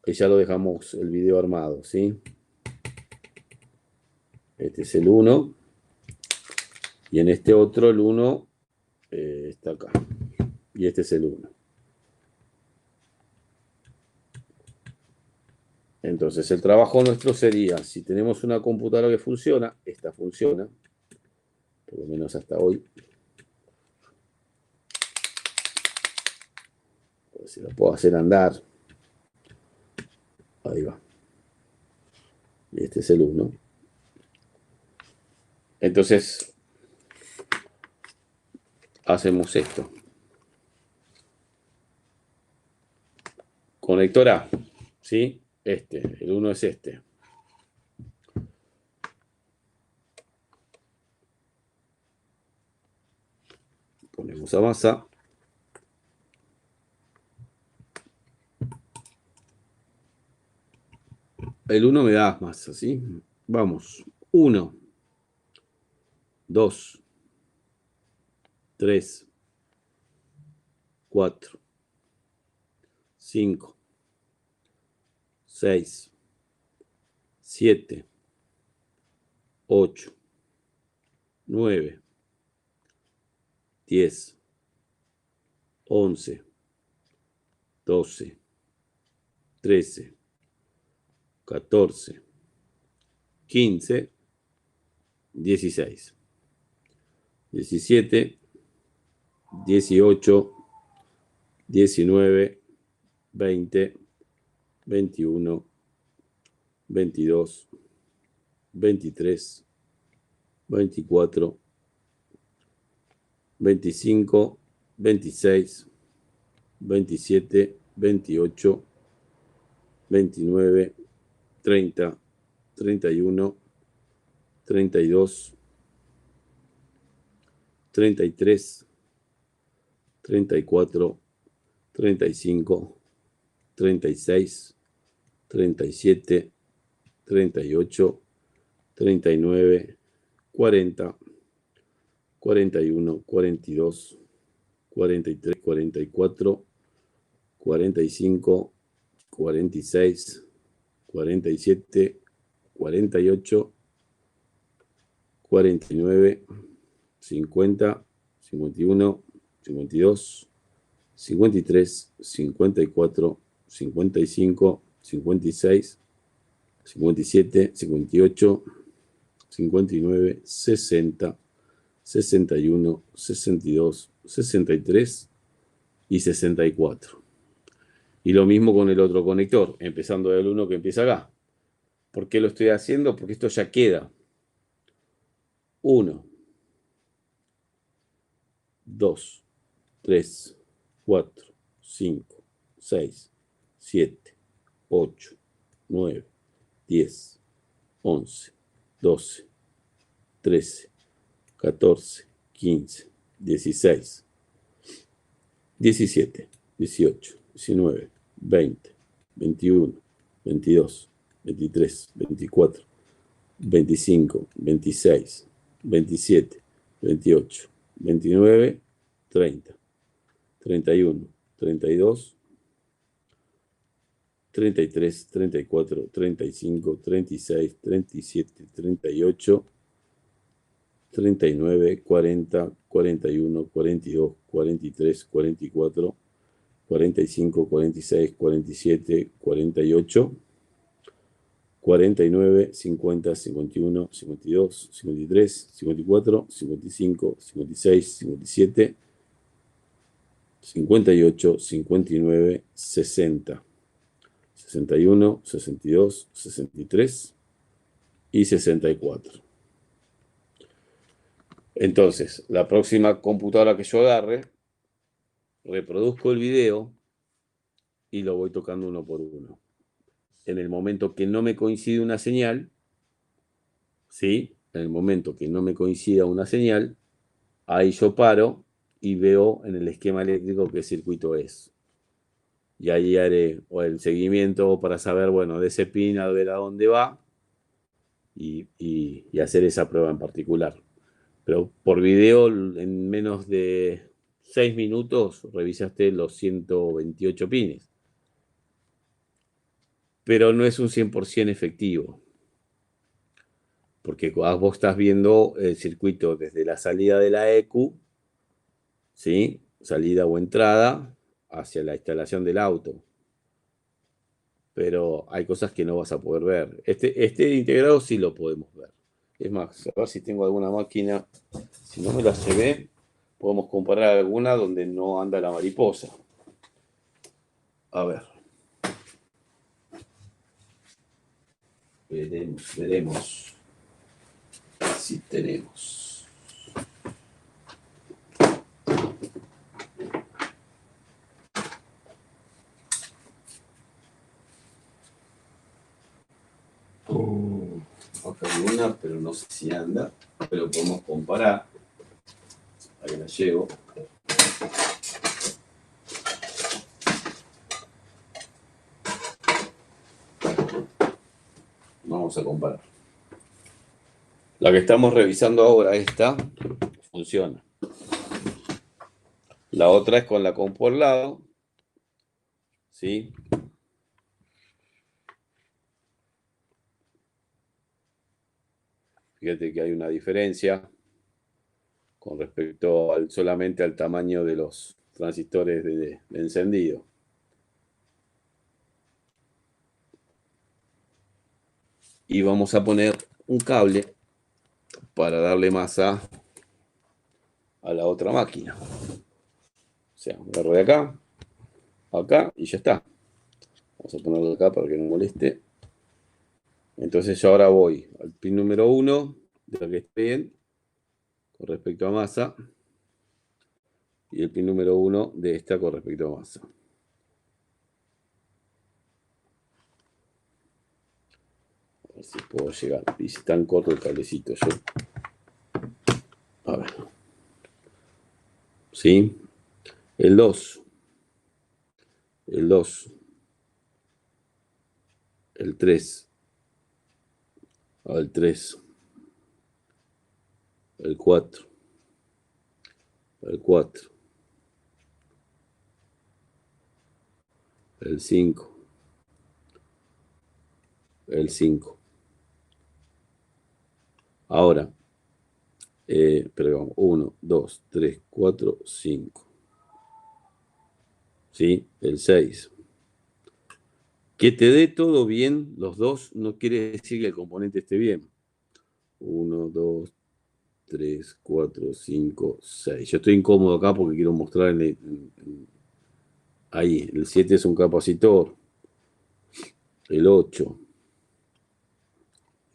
Y ya lo dejamos el video armado, ¿sí? Este es el 1. Y en este otro, el 1 está acá. Y este es el 1. Entonces, el trabajo nuestro sería, si tenemos una computadora que funciona, esta funciona, por lo menos hasta hoy. A ver si la puedo hacer andar. Ahí va. Y este es el 1. Entonces, hacemos esto. Conector A, ¿sí? El 1 es este. Ponemos a masa. El 1 me da masa, ¿sí? Vamos. 1, 2, 3, 4, 5, 6, 7, 8, 9, 10, 11, 12, 13, 14, 15, 16, 17, 18, 19, 20, 21, 22, 23, 24, 25, 26, 27, 28, 29, 30, 31, 32, 33, 34, 35, 36, 37, 38, 39, 40, 41, 42, 43, 44, 45, 46, 47, 48, 49, 50, 51, 52, 53, 54, 55, 56, 57, 58, 59, 60, 61, 62, 63 y 64. Y lo mismo con el otro conector, empezando del 1 que empieza acá. ¿Por qué lo estoy haciendo? Porque esto ya queda. 1, 2, 3, 4, 5, 6, 7, 8, 9, 10, 11, 12, 13, 14, 15, 16, 17, 18, 19, 20, 21, 22, 23, 24, 25, 26, 27, 28, 29, 30, 31, 32, 33, 34, 35, 36, 37, 38, 39, 40, 41, 42, 43, 44, 45, 46, 47, 48, 49, 50, 51, 52, 53, 54, 55, 56, 57, 58, 59, 60, 61, 62, 63 y 64. Entonces, la próxima computadora que yo agarre, reproduzco el video y lo voy tocando uno por uno. En el momento que no me coincide una señal, ¿sí? En el momento que no me coincida una señal, ahí yo paro y veo en el esquema eléctrico qué circuito es. Y ahí haré o el seguimiento para saber, bueno, de ese pin a ver a dónde va y hacer esa prueba en particular. Pero por video, en menos de 6 minutos, revisaste los 128 pines. Pero no es un 100% efectivo, porque vos estás viendo el circuito desde la salida de la EQ, ¿sí? Salida o entrada, hacia la instalación del auto. Pero hay cosas que no vas a poder ver. Este integrado sí lo podemos ver. Es más, a ver si tengo alguna máquina. Si no me la llevé, podemos comparar alguna donde no anda la mariposa. A ver. Veremos si tenemos. Acá hay una, pero no sé si anda. Pero podemos comparar. Ahí la llevo. Vamos a comparar. La que estamos revisando ahora, esta, funciona. La otra es con la compu al lado. ¿Sí? Fíjate que hay una diferencia con respecto solamente al tamaño de los transistores de encendido. Y vamos a poner un cable para darle masa a la otra máquina. O sea, agarro de acá, acá y ya está. Vamos a ponerlo acá para que no moleste. Entonces yo ahora voy al pin número 1, de la que esté bien, con respecto a masa. Y el pin número 1 de esta con respecto a masa. A ver si puedo llegar. Y si tan corto el cablecito yo. A ver. ¿Sí? El 2. El 2. El 3. El 3. El 4. El 4. El 5. El 5. Ahora, pero vamos, 1, 2, 3, 4, 5. ¿Sí? El 6. Que te dé todo bien, los dos, no quiere decir que el componente esté bien. 1, 2, 3, 4, 5, 6. Yo estoy incómodo acá porque quiero mostrar Ahí, el 7 es un capacitor. El 8.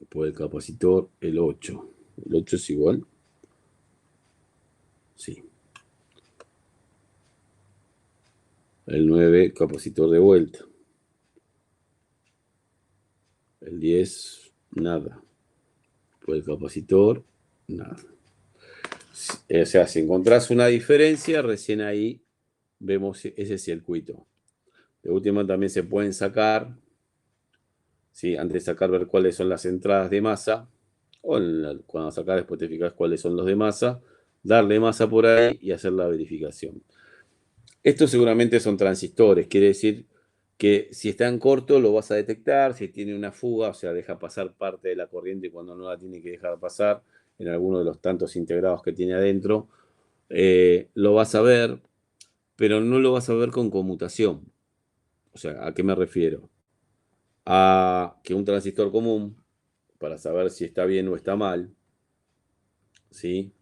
Después del capacitor, el 8. El 8 es igual. Sí. El 9, capacitor de vuelta. El 10, nada. Después del capacitor, nada. O sea, si encontrás una diferencia, recién ahí vemos ese circuito. De última también se pueden sacar, ¿sí? Antes de sacar, ver cuáles son las entradas de masa, o cuando sacas después te fijas cuáles son los de masa, darle masa por ahí y hacer la verificación. Estos seguramente son transistores, quiere decir que si está en corto lo vas a detectar, si tiene una fuga, o sea, deja pasar parte de la corriente cuando no la tiene que dejar pasar en alguno de los tantos integrados que tiene adentro, lo vas a ver, pero no lo vas a ver con conmutación. O sea, ¿a qué me refiero? A que un transistor común, para saber si está bien o está mal, ¿sí?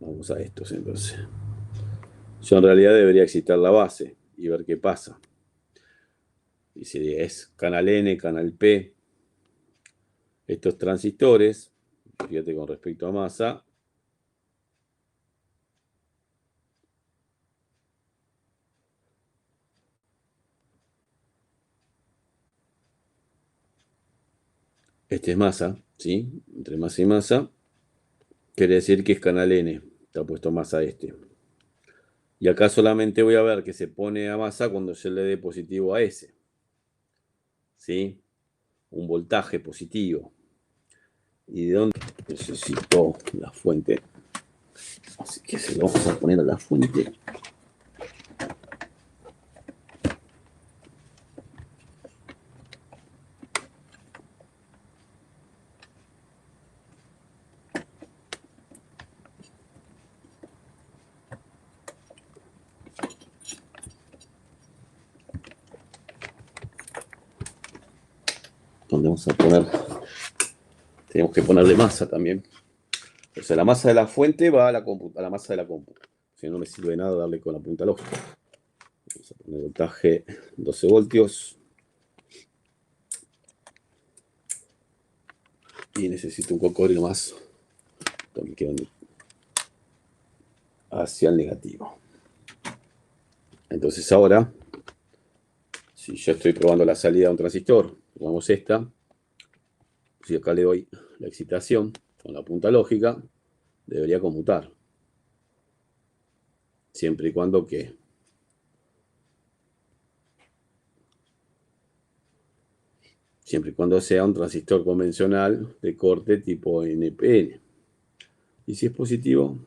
Vamos a estos entonces. Yo en realidad debería excitar la base y ver qué pasa. Y si es canal N, canal P, estos transistores, fíjate con respecto a masa, este es masa, ¿sí? Entre masa y masa, quiere decir que es canal N, está puesto masa este. Y acá solamente voy a ver que se pone a masa cuando yo le dé positivo a S, ¿sí? Un voltaje positivo. ¿Y de dónde? Necesito la fuente. Así que se lo vamos a poner a la fuente. ¿Dónde vamos a poner? Tenemos que ponerle masa también. O sea, la masa de la fuente va a la masa de la compu. Si no me sirve de nada darle con la punta lógica. Vamos a poner voltaje 12 voltios. Y necesito un cocodrilo más. También quedan hacia el negativo. Entonces ahora, si yo estoy probando la salida de un transistor, tomamos esta. Si acá le doy la excitación con la punta lógica, debería conmutar. Siempre y cuando que siempre y cuando sea un transistor convencional de corte tipo NPN. Y si es positivo,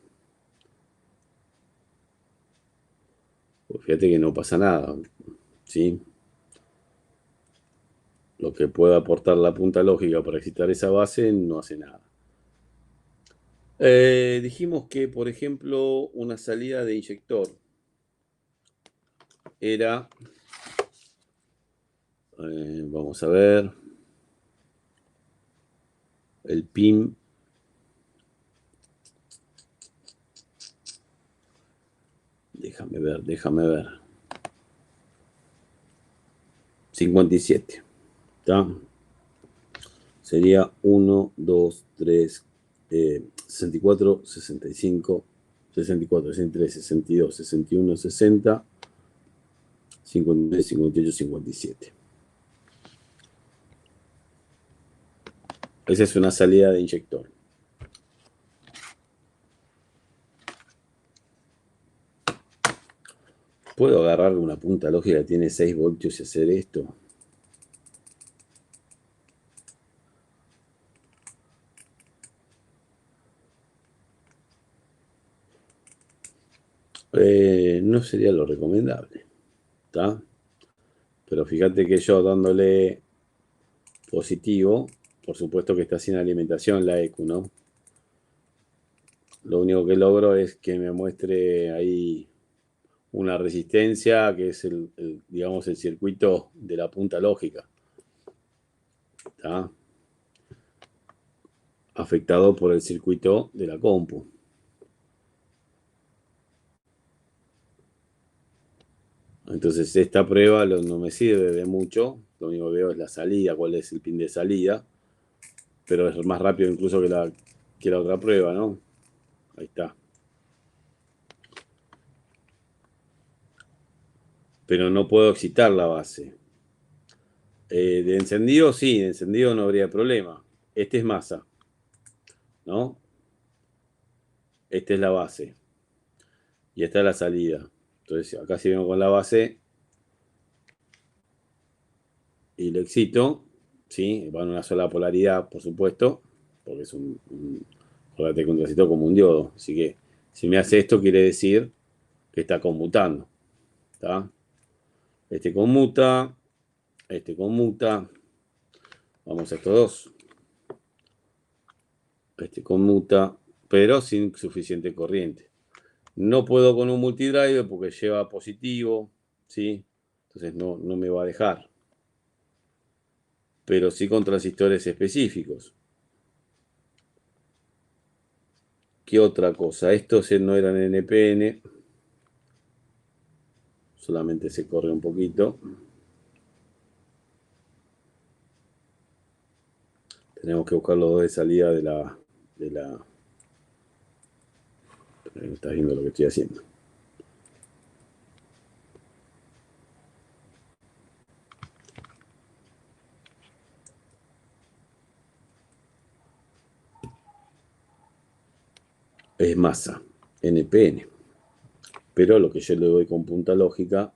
pues fíjate que no pasa nada, ¿sí? Lo que pueda aportar la punta lógica para excitar esa base no hace nada. Dijimos que, por ejemplo, una salida de inyector era, vamos a ver, el pin. Déjame ver. 57. ¿Está? Sería 1, 2, 3, 64, 65, 64, 63, 62, 61, 60, 53, 58, 57. Esa es una salida de inyector. ¿Puedo agarrar una punta lógica que tiene 6 voltios y hacer esto? No sería lo recomendable. ¿Está? Pero fíjate que yo dándole positivo, por supuesto que está sin alimentación la EQ, ¿no? Lo único que logro es que me muestre ahí una resistencia que es digamos, el circuito de la punta lógica. ¿Está? Afectado por el circuito de la compu. Entonces esta prueba no me sirve de mucho. Lo único que veo es la salida, cuál es el pin de salida. Pero es más rápido incluso que la otra prueba, ¿no? Ahí está. Pero no puedo excitar la base. De encendido, sí, de encendido no habría problema. Este es masa, ¿no? Esta es la base. Y esta es la salida. Entonces acá si vengo con la base y lo excito, ¿sí? Va en una sola polaridad, por supuesto, porque es un contracito como un diodo. Así que si me hace esto, quiere decir que está conmutando. ¿Está? Este conmuta. Vamos a estos dos. Este conmuta, pero sin suficiente corriente. No puedo con un multidrive porque lleva positivo, ¿sí? Entonces no me va a dejar. Pero sí con transistores específicos. ¿Qué otra cosa? Estos no eran NPN. Solamente se corre un poquito. Tenemos que buscar los dos de salida de la... Estás viendo lo que estoy haciendo. Es masa, NPN. Pero lo que yo le doy con punta lógica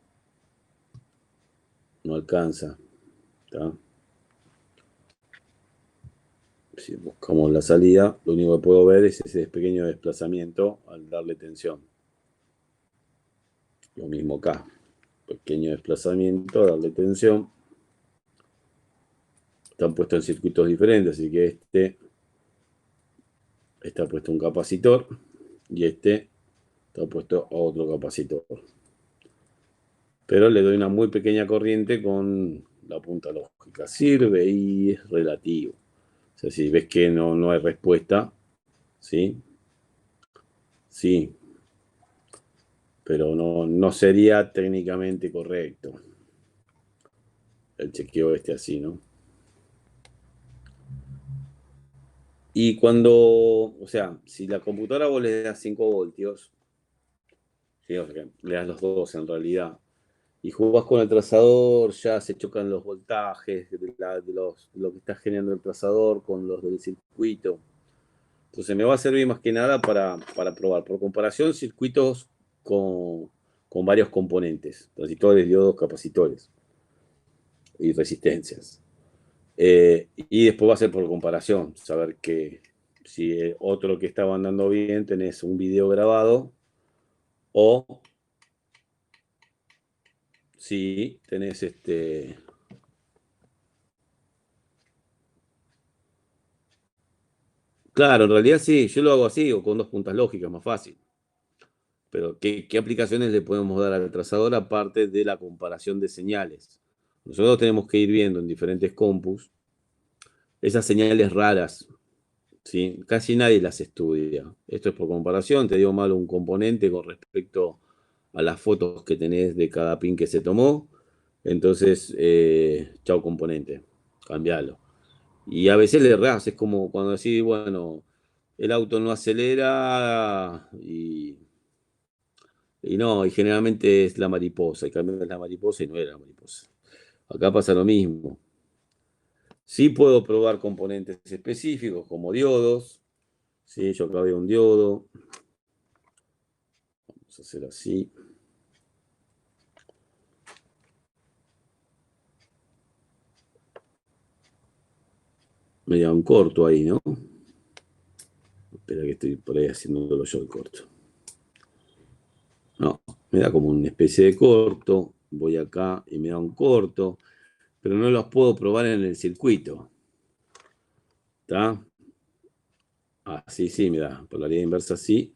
no alcanza. ¿Está? Si buscamos la salida, lo único que puedo ver es ese pequeño desplazamiento al darle tensión. Lo mismo acá. Pequeño desplazamiento, darle tensión. Están puestos en circuitos diferentes, así que este está puesto un capacitor y este está puesto a otro capacitor. Pero le doy una muy pequeña corriente con la punta lógica. Sirve y es relativo. O sea, si ves que no hay respuesta, ¿sí? Sí, pero no sería técnicamente correcto el chequeo así, ¿no? Y cuando, o sea, si la computadora vos le das 5 voltios, ¿sí? O sea, que le das los dos en realidad, y jugás con el trazador, ya se chocan los voltajes lo que está generando el trazador con los del circuito. Entonces me va a servir más que nada para probar, por comparación, circuitos con varios componentes, transistores, diodos, capacitores y resistencias. Y después va a ser por comparación, saber que si otro que estaba andando bien tenés un video grabado o si tenés Claro, en realidad sí, yo lo hago así o con dos puntas lógicas, más fácil. Pero ¿qué aplicaciones le podemos dar al trazador aparte de la comparación de señales? Nosotros tenemos que ir viendo en diferentes compus esas señales raras, ¿sí? Casi nadie las estudia. Esto es por comparación, te digo mal un componente con respecto a las fotos que tenés de cada pin que se tomó. Entonces, chau componente, cambialo. Y a veces le errás, es como cuando decís, bueno, el auto no acelera y no, y generalmente es la mariposa, y cambias la mariposa y no era la mariposa. Acá pasa lo mismo. Sí puedo probar componentes específicos como diodos. Sí, yo acá veo un diodo. Vamos a hacer así. Me da un corto ahí, ¿no? Espera que estoy por ahí haciéndolo yo el corto. No, me da como una especie de corto. Voy acá y me da un corto. Pero no los puedo probar en el circuito. ¿Está? Así sí, me da. Polaridad inversa sí.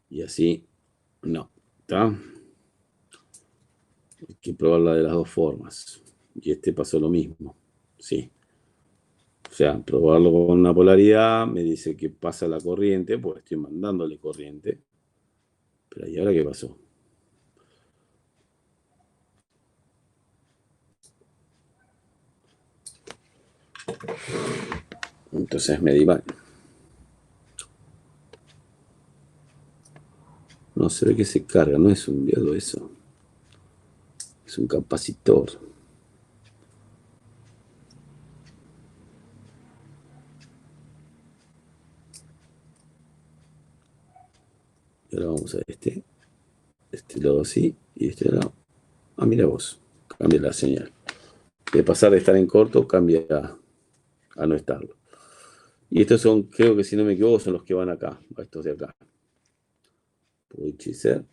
Y así no. ¿Está? Hay que probarla de las dos formas. Y pasó lo mismo. Sí. O sea, probarlo con una polaridad me dice que pasa la corriente, porque estoy mandándole corriente. Pero ¿y ahora qué pasó? Entonces me di mal. No, se ve que se carga, no es un diodo eso. Es un capacitor. Y ahora vamos a este lado así y este lado. Ah, mira vos, cambia la señal. De pasar de estar en corto, cambia a no estarlo. Y estos son, creo que si no me equivoco, son los que van acá, a estos de acá. Puede ser,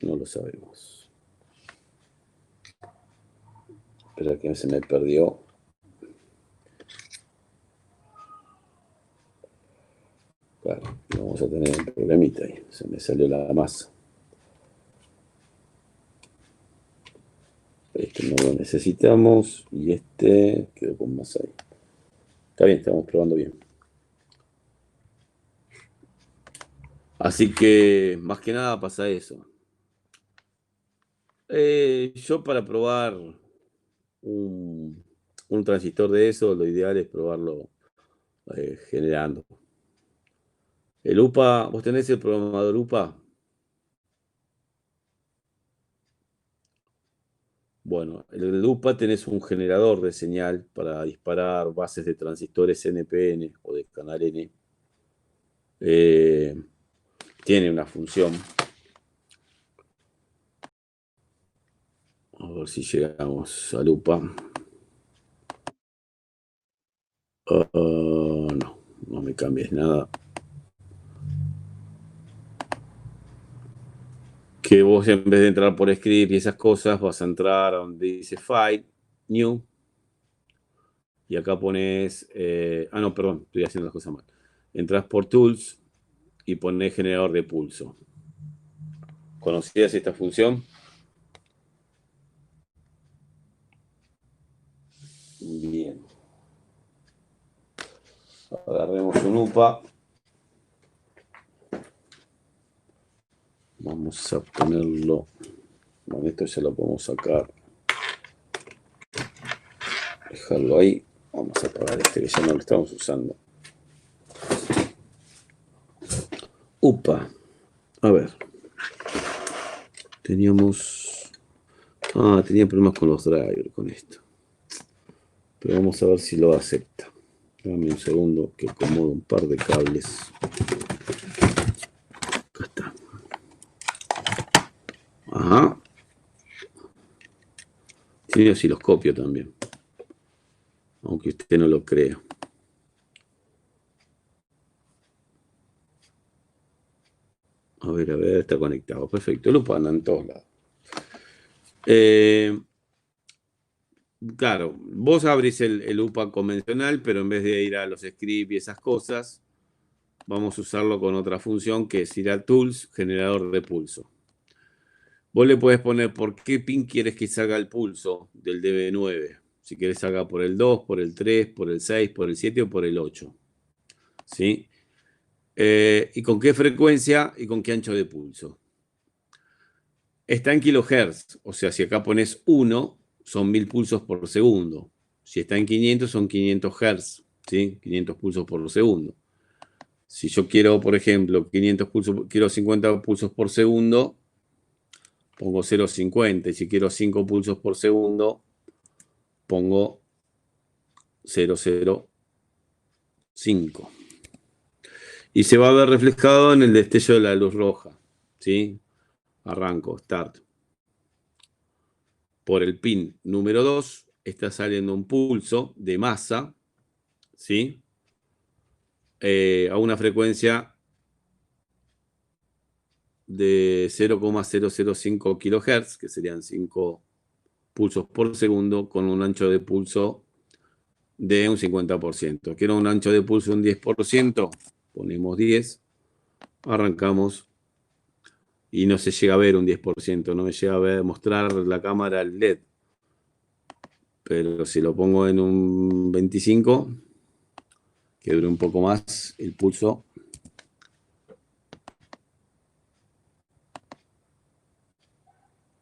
no lo sabemos. Espera que se me perdió. Claro, vamos a tener un problemita ahí. Se me salió la masa. Este no lo necesitamos y este quedó con masa ahí. Está bien, estamos probando bien. Así que más que nada pasa eso. Yo para probar un, un transistor de eso, lo ideal es probarlo generando. El UPA, ¿vos tenés el programador UPA? Bueno, el UPA tenés un generador de señal para disparar bases de transistores NPN o de canal N. Eh, Tiene una función. A ver si llegamos al UPA. No, no me cambies nada. Que vos en vez de entrar por script y esas cosas, vas a entrar a donde dice File, New, y acá pones... no, perdón, estoy haciendo las cosas mal. Entras por Tools y pones generador de pulso. ¿Conocías esta función? Bien. Agarremos un UPA. Vamos a ponerlo. Bueno, esto ya lo podemos sacar. Dejarlo ahí. Vamos a apagar este que ya no lo estamos usando. UPA. A ver. Teníamos... tenía problemas con los drivers con esto. Pero vamos a ver si lo acepta. Dame un segundo que acomodo un par de cables. Acá está. Ajá. Tiene osciloscopio también. Aunque usted no lo crea. A ver, está conectado. Perfecto. Lo anda en todos lados. Claro, vos abrís el UPA convencional, pero en vez de ir a los scripts y esas cosas, vamos a usarlo con otra función que es ir a Tools, generador de pulso. Vos le podés poner por qué pin quieres que salga el pulso del DB9. Si quieres salga por el 2, por el 3, por el 6, por el 7 o por el 8. ¿Sí? ¿Y con qué frecuencia y con qué ancho de pulso? Está en kilohertz, o sea, si acá pones 1, son 1000 pulsos por segundo. Si está en 500, son 500 hertz, ¿sí? 500 pulsos por segundo. Si yo quiero, por ejemplo, 500 pulsos, quiero 50 pulsos por segundo, pongo 0,50. Y si quiero 5 pulsos por segundo, pongo 0,05. Y se va a ver reflejado en el destello de la luz roja, ¿sí? Arranco, start. Por el pin número 2 está saliendo un pulso de masa, ¿sí? A una frecuencia de 0,005 kHz, que serían 5 pulsos por segundo, con un ancho de pulso de un 50%. Quiero un ancho de pulso de un 10%, ponemos 10, arrancamos y no se llega a ver un 10%, no me llega a ver, mostrar la cámara el LED. Pero si lo pongo en un 25, que dure un poco más el pulso.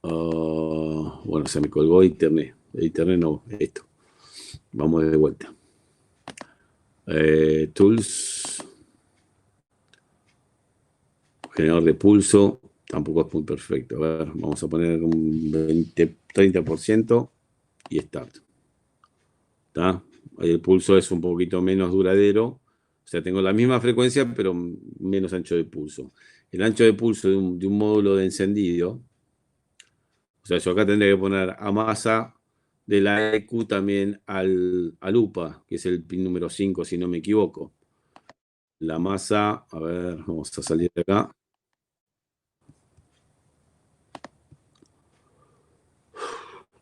Bueno, se me colgó internet. Internet no, esto. Vamos de vuelta. Tools. Generador de pulso. Tampoco es muy perfecto. A ver, vamos a poner un 30% y Start. ¿Está? Ahí el pulso es un poquito menos duradero. O sea, tengo la misma frecuencia, pero menos ancho de pulso. El ancho de pulso de un módulo de encendido. O sea, yo acá tendría que poner a masa de la EQ también al UPA, que es el pin número 5, si no me equivoco. La masa, a ver, vamos a salir de acá.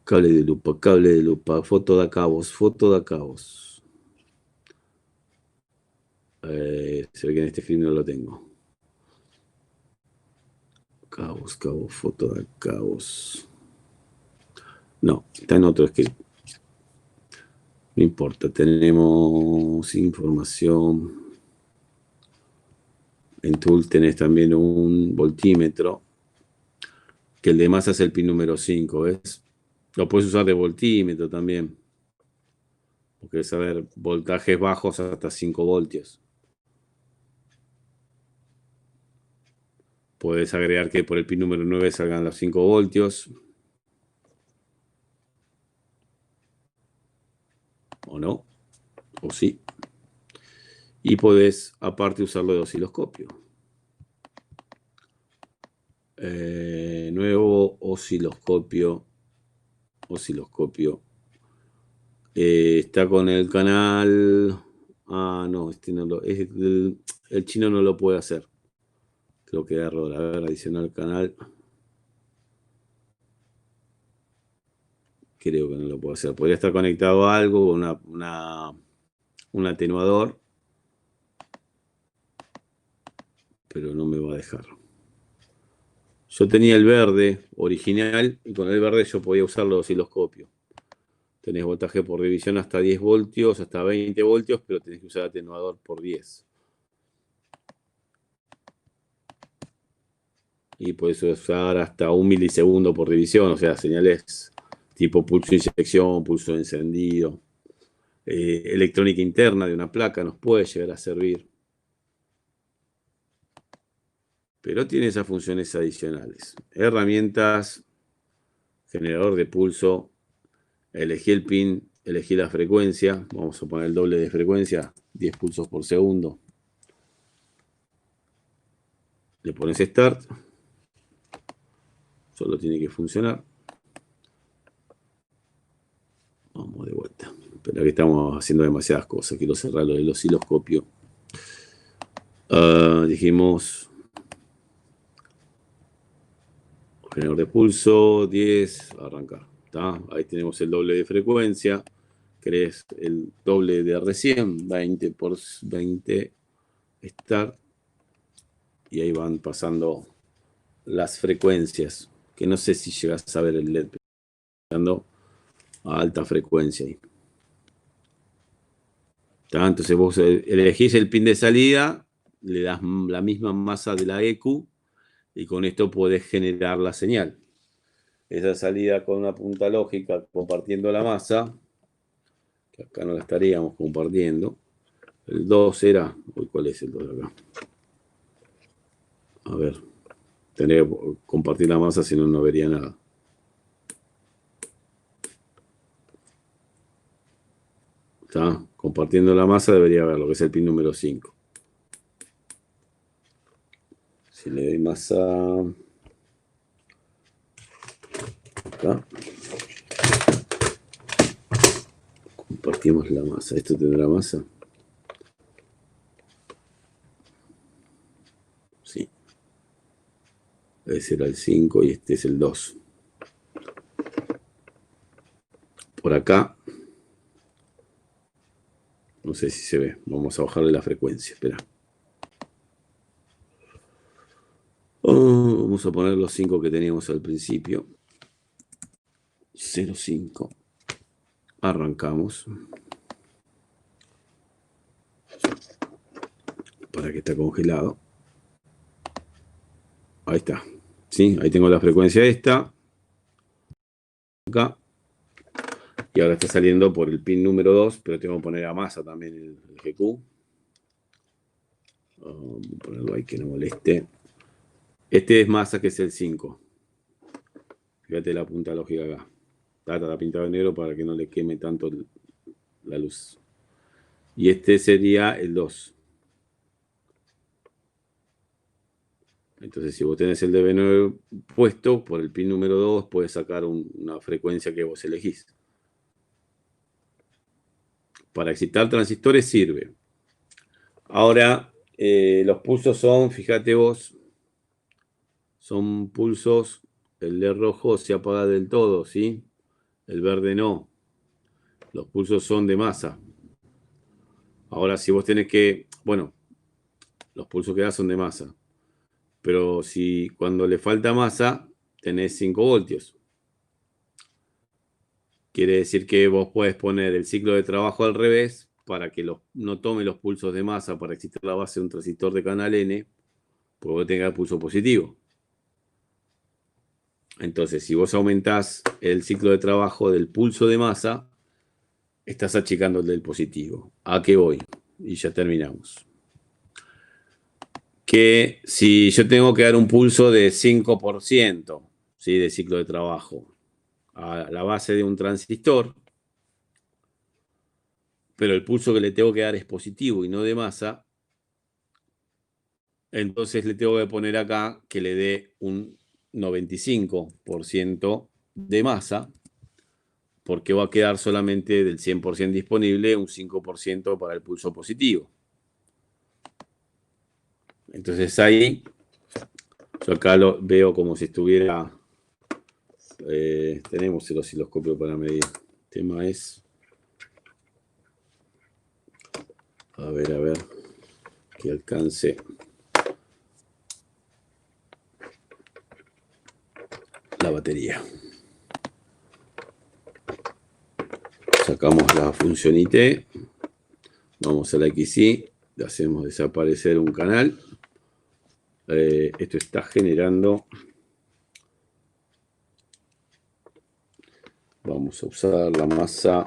Cable de lupa, foto de cabos, foto de cabos. Se ve que en este script no lo tengo. Cabos, foto de cabos. No, está en otro script. No importa, tenemos información. En Tool tenés también un voltímetro, que el de masa es el pin número 5, ¿ves? Lo puedes usar de voltímetro también. Porque es saber voltajes bajos hasta 5 voltios. Puedes agregar que por el pin número 9 salgan los 5 voltios. O no. O sí. Y podés aparte usarlo de osciloscopio. Nuevo osciloscopio. Está con el canal. Ah, no, este no lo. El chino no lo puede hacer. Creo que error. A ver, adicionar canal. Creo que no lo puedo hacer. Podría estar conectado a algo, un atenuador. Pero no me va a dejar. Yo tenía el verde original y con el verde yo podía usar los osciloscopios. Tenés voltaje por división hasta 10 voltios, hasta 20 voltios, pero tenés que usar atenuador por 10. Y podés usar hasta 1 milisegundo por división, o sea, señales tipo pulso de inyección, pulso de encendido. Electrónica interna de una placa nos puede llegar a servir. Pero tiene esas funciones adicionales. Herramientas, generador de pulso, elegí el pin, elegí la frecuencia, vamos a poner el doble de frecuencia, 10 pulsos por segundo. Le pones Start, solo tiene que funcionar. Vamos de vuelta. Pero aquí estamos haciendo demasiadas cosas, quiero cerrar lo del osciloscopio. Dijimos generador de pulso, 10, arrancar. ¿Tá? Ahí tenemos el doble de frecuencia. ¿Querés el doble de recién? 20 por 20 Start. Y ahí van pasando las frecuencias. Que no sé si llegas a ver el LED a alta frecuencia ahí. Entonces vos elegís el pin de salida, le das la misma masa de la EQ y con esto podés generar la señal. Esa salida con una punta lógica compartiendo la masa, que acá no la estaríamos compartiendo. El 2 era... ¿Cuál es el 2 de acá? A ver, tendría que compartir la masa, si no, no vería nada. ¿Está? Compartiendo la masa debería ver lo que es el pin número 5. Si le doy masa acá, compartimos la masa. ¿Esto tendrá masa? Sí. Ese era el 5 y este es el 2. Por acá, no sé si se ve. Vamos a bajarle la frecuencia. Espera. Vamos a poner los 5 que teníamos al principio. 0,5. Arrancamos. Para que está congelado. Ahí está. ¿Sí? Ahí tengo la frecuencia esta. Acá. Y ahora está saliendo por el pin número 2, pero tengo que poner a masa también el GQ. Vamos a ponerlo ahí que no moleste. Este es masa, que es el 5. Fíjate la punta lógica acá. Está pintado de negro para que no le queme tanto la luz. Y este sería el 2. Entonces, si vos tenés el DB9 puesto por el pin número 2, puedes sacar una frecuencia que vos elegís. Para excitar transistores sirve. Ahora, los pulsos son, fíjate vos, son pulsos, el de rojo se apaga del todo, ¿sí? El verde no. Los pulsos son de masa. Ahora, si vos tenés que, bueno, los pulsos que da son de masa. Pero si cuando le falta masa, tenés 5 voltios. Quiere decir que vos podés poner el ciclo de trabajo al revés para que no tome los pulsos de masa para excitar la base de un transistor de canal N, pues vos tengas el pulso positivo. Entonces, si vos aumentás el ciclo de trabajo del pulso de masa, estás achicando el del positivo. ¿A qué voy? Y ya terminamos. Que si yo tengo que dar un pulso de 5%, ¿sí?, de ciclo de trabajo a la base de un transistor, pero el pulso que le tengo que dar es positivo y no de masa, entonces le tengo que poner acá que le dé un 95% de masa, porque va a quedar solamente del 100% disponible un 5% para el pulso positivo. Entonces ahí, yo acá lo veo como si estuviera, tenemos el osciloscopio para medir. El tema es, a ver, que alcance la batería. Sacamos la función IT, vamos a la XY, le hacemos desaparecer un canal. Esto está generando. Vamos a usar la masa.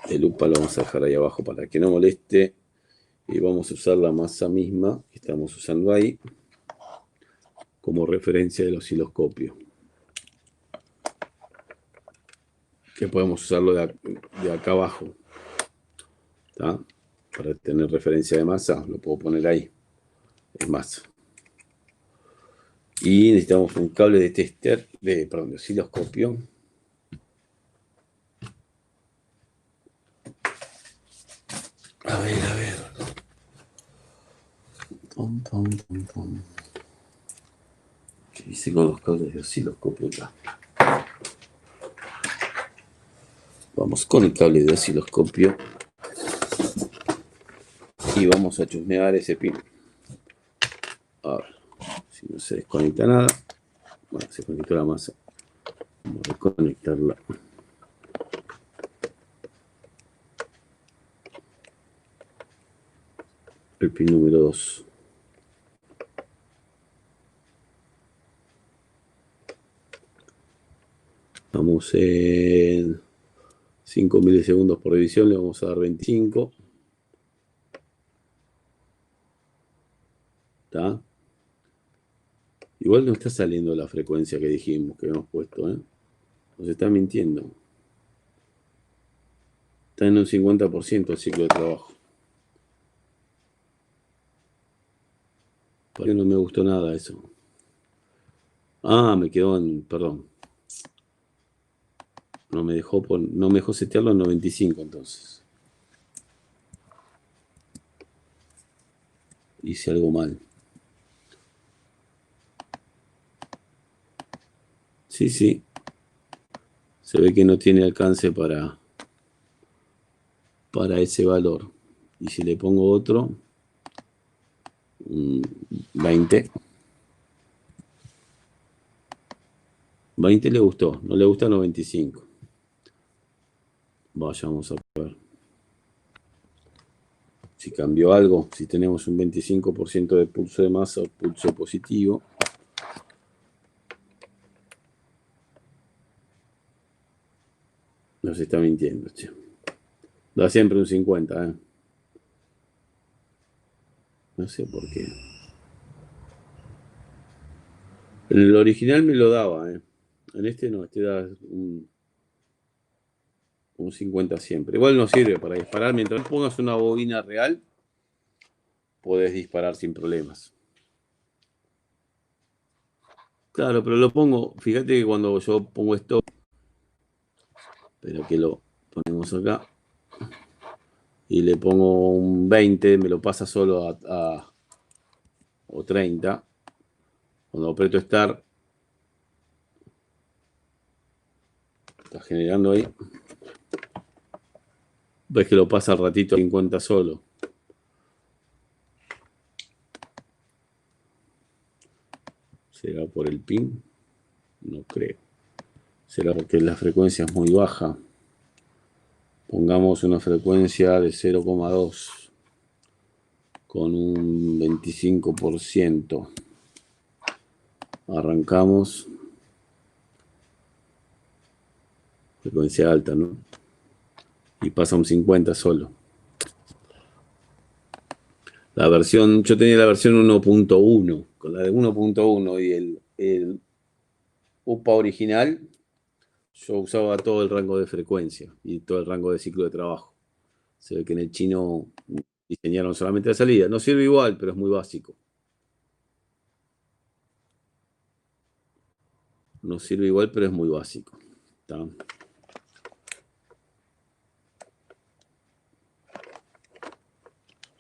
El UPA lo vamos a dejar ahí abajo para que no moleste. Y vamos a usar la masa misma que estamos usando ahí como referencia del osciloscopio. Que podemos usarlo de acá abajo. ¿Tá? Para tener referencia de masa, lo puedo poner ahí. Es masa. Y necesitamos un cable de tester, de osciloscopio. A ver. ¿Qué hice con los cables de osciloscopio acá? Vamos con el cable de osciloscopio y vamos a chusmear ese pin. A ver, si no se desconecta nada. Bueno, se conectó la masa. Vamos a desconectarla. El pin número 2. Estamos en 5 milisegundos por división, le vamos a dar 25. ¿Está? Igual no está saliendo la frecuencia que dijimos que hemos puesto, ¿eh? Nos está mintiendo. Está en un 50% el ciclo de trabajo. ¿Por qué no me gustó nada eso? Ah, me quedó en, perdón. No me dejó setearlo en 95 entonces. Hice algo mal. Sí. Se ve que no tiene alcance para ese valor. Y si le pongo otro, 20. 20 le gustó, no le gusta 95. Vamos a ver si cambió algo, si tenemos un 25% de pulso de masa o pulso positivo. Nos está mintiendo, che. Da siempre un 50, ¿eh? No sé por qué. En el original me lo daba, ¿eh? En este no, este da un 50 siempre. Igual no sirve para disparar. Mientras pongas una bobina real, podés disparar sin problemas. Claro, pero lo pongo, fíjate que cuando yo pongo esto, pero que lo ponemos acá, y le pongo un 20, me lo pasa solo o 30. Cuando aprieto Start, está generando ahí. Ves que lo pasa al ratito a 50 solo. ¿Será por el ping? No creo. ¿Será porque la frecuencia es muy baja? Pongamos una frecuencia de 0,2 con un 25%. Arrancamos. Frecuencia alta, ¿no? Y pasa un 50 solo. La versión, yo tenía la versión 1.1. Con la de 1.1 y el UPA original, yo usaba todo el rango de frecuencia y todo el rango de ciclo de trabajo. Se ve que en el chino diseñaron solamente la salida. No sirve igual, pero es muy básico. No sirve igual, pero es muy básico. ¿Está?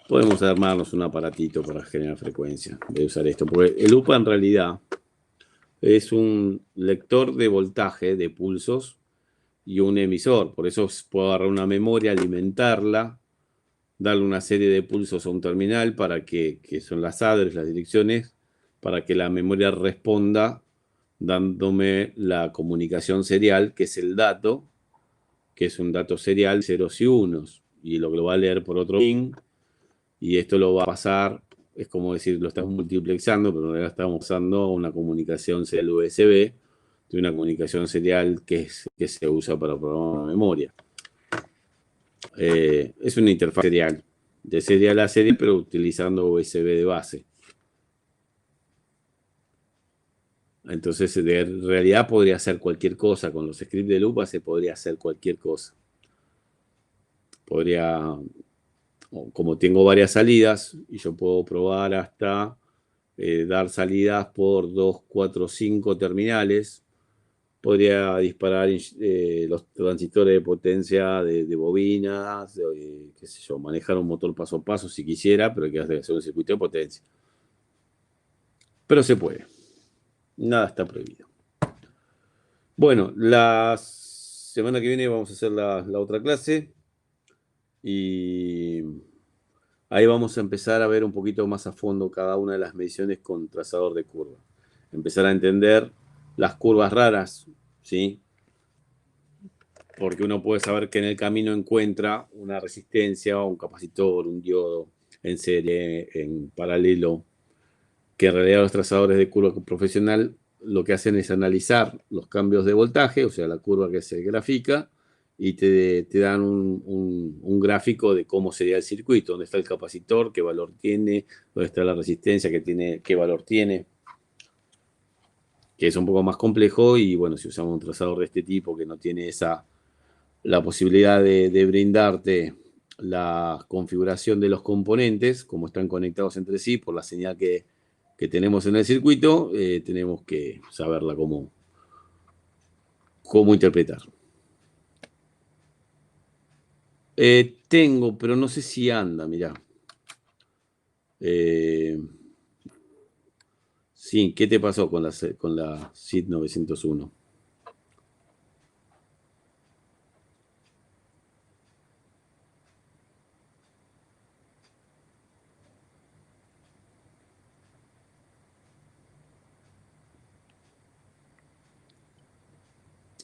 Podemos armarnos un aparatito para generar frecuencia. Voy a usar esto, porque el UPA en realidad es un lector de voltaje, de pulsos, y un emisor. Por eso puedo agarrar una memoria, alimentarla, darle una serie de pulsos a un terminal para que son las addres, las direcciones, para que la memoria responda dándome la comunicación serial, que es el dato, que es un dato serial, ceros y unos, y lo que lo va a leer por otro pin, y esto lo va a pasar, es como decir, lo estamos multiplexando, pero en realidad estamos usando una comunicación serial USB, de una comunicación serial que se usa para programar una memoria. Es una interfaz serial, de serial a serial, pero utilizando USB de base. Entonces, de realidad podría hacer cualquier cosa. Con los scripts de Lupa se podría hacer cualquier cosa. Podría, como tengo varias salidas, y yo puedo probar hasta dar salidas por 2, 4, 5 terminales, podría disparar los transistores de potencia de bobinas, qué sé yo, manejar un motor paso a paso si quisiera, pero hay que hacer un circuito de potencia. Pero se puede. Nada está prohibido. Bueno, la semana que viene vamos a hacer la otra clase y ahí vamos a empezar a ver un poquito más a fondo cada una de las mediciones con trazador de curva. Empezar a entender las curvas raras, ¿sí? Porque uno puede saber que en el camino encuentra una resistencia, un capacitor, un diodo en serie, en paralelo, que en realidad los trazadores de curva profesional lo que hacen es analizar los cambios de voltaje, o sea, la curva que se grafica, y te dan un gráfico de cómo sería el circuito, dónde está el capacitor, qué valor tiene, dónde está la resistencia, qué valor tiene, que es un poco más complejo, y bueno, si usamos un trazador de este tipo que no tiene la posibilidad de brindarte la configuración de los componentes, como están conectados entre sí por la señal que tenemos en el circuito, tenemos que saberla cómo interpretar. Tengo, pero no sé si anda, mirá. Sí, ¿qué te pasó con la SID 901?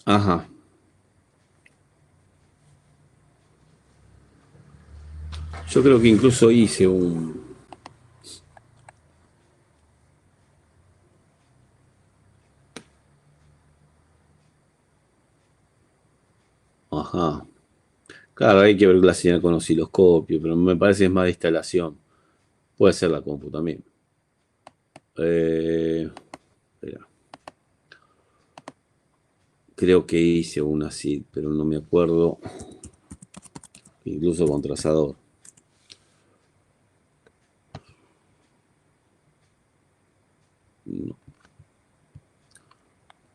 Ajá. Yo creo que incluso hice un... Ajá. Claro, hay que ver la señal con osciloscopio, pero me parece que es más de instalación. Puede ser la compu también. Espera. Creo que hice una así, pero no me acuerdo. Incluso con trazador. No.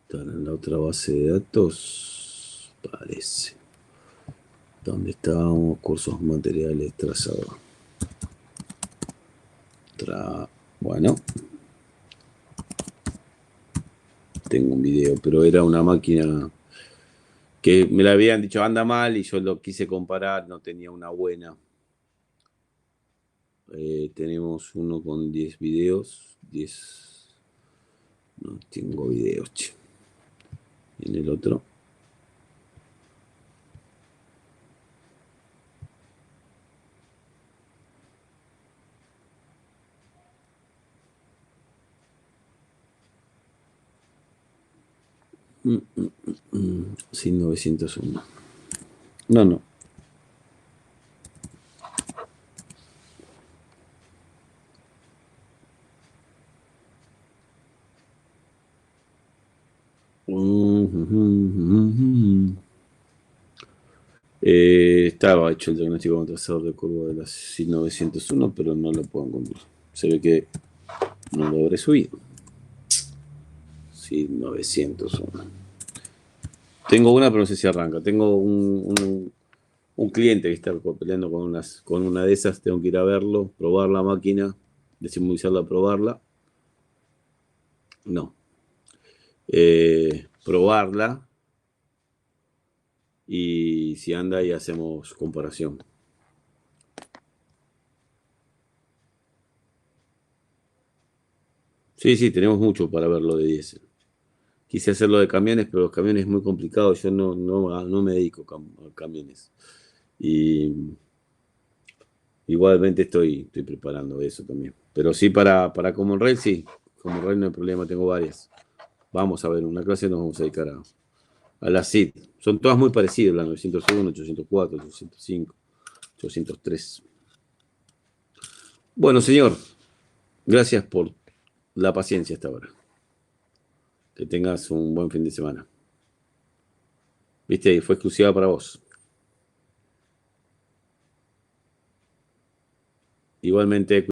Están en la otra base de datos. Parece. ¿Dónde estábamos? Cursos materiales, trazador. Bueno, tengo un video, pero era una máquina que me la habían dicho anda mal y yo lo quise comparar, no tenía una buena. Tenemos uno con 10 videos, 10. No tengo videos, che. Y en el otro. Sin 901. No, no. Estaba hecho el diagnóstico con trazador de curva de la SID 901, pero no lo puedo encontrar. Se ve que no lo habré subido. SID 901. Tengo una, pero no sé si arranca. Tengo un cliente que está peleando con una de esas. Tengo que ir a verlo, probar la máquina, desimbolizarla, probarla. No. Probarla. Y si anda y hacemos comparación. Sí, sí, tenemos mucho para ver lo de diésel. Quise hacerlo de camiones, pero los camiones es muy complicado. Yo no me dedico a camiones. Y igualmente estoy preparando eso también. Pero sí, para Common Rail, sí. Common Rail no hay problema, tengo varias. Vamos a ver, una clase nos vamos a dedicar a la SID. Son todas muy parecidas, la 901, 804, 805, 803. Bueno, señor, gracias por la paciencia hasta ahora. Que tengas un buen fin de semana. Viste, fue exclusiva para vos. Igualmente.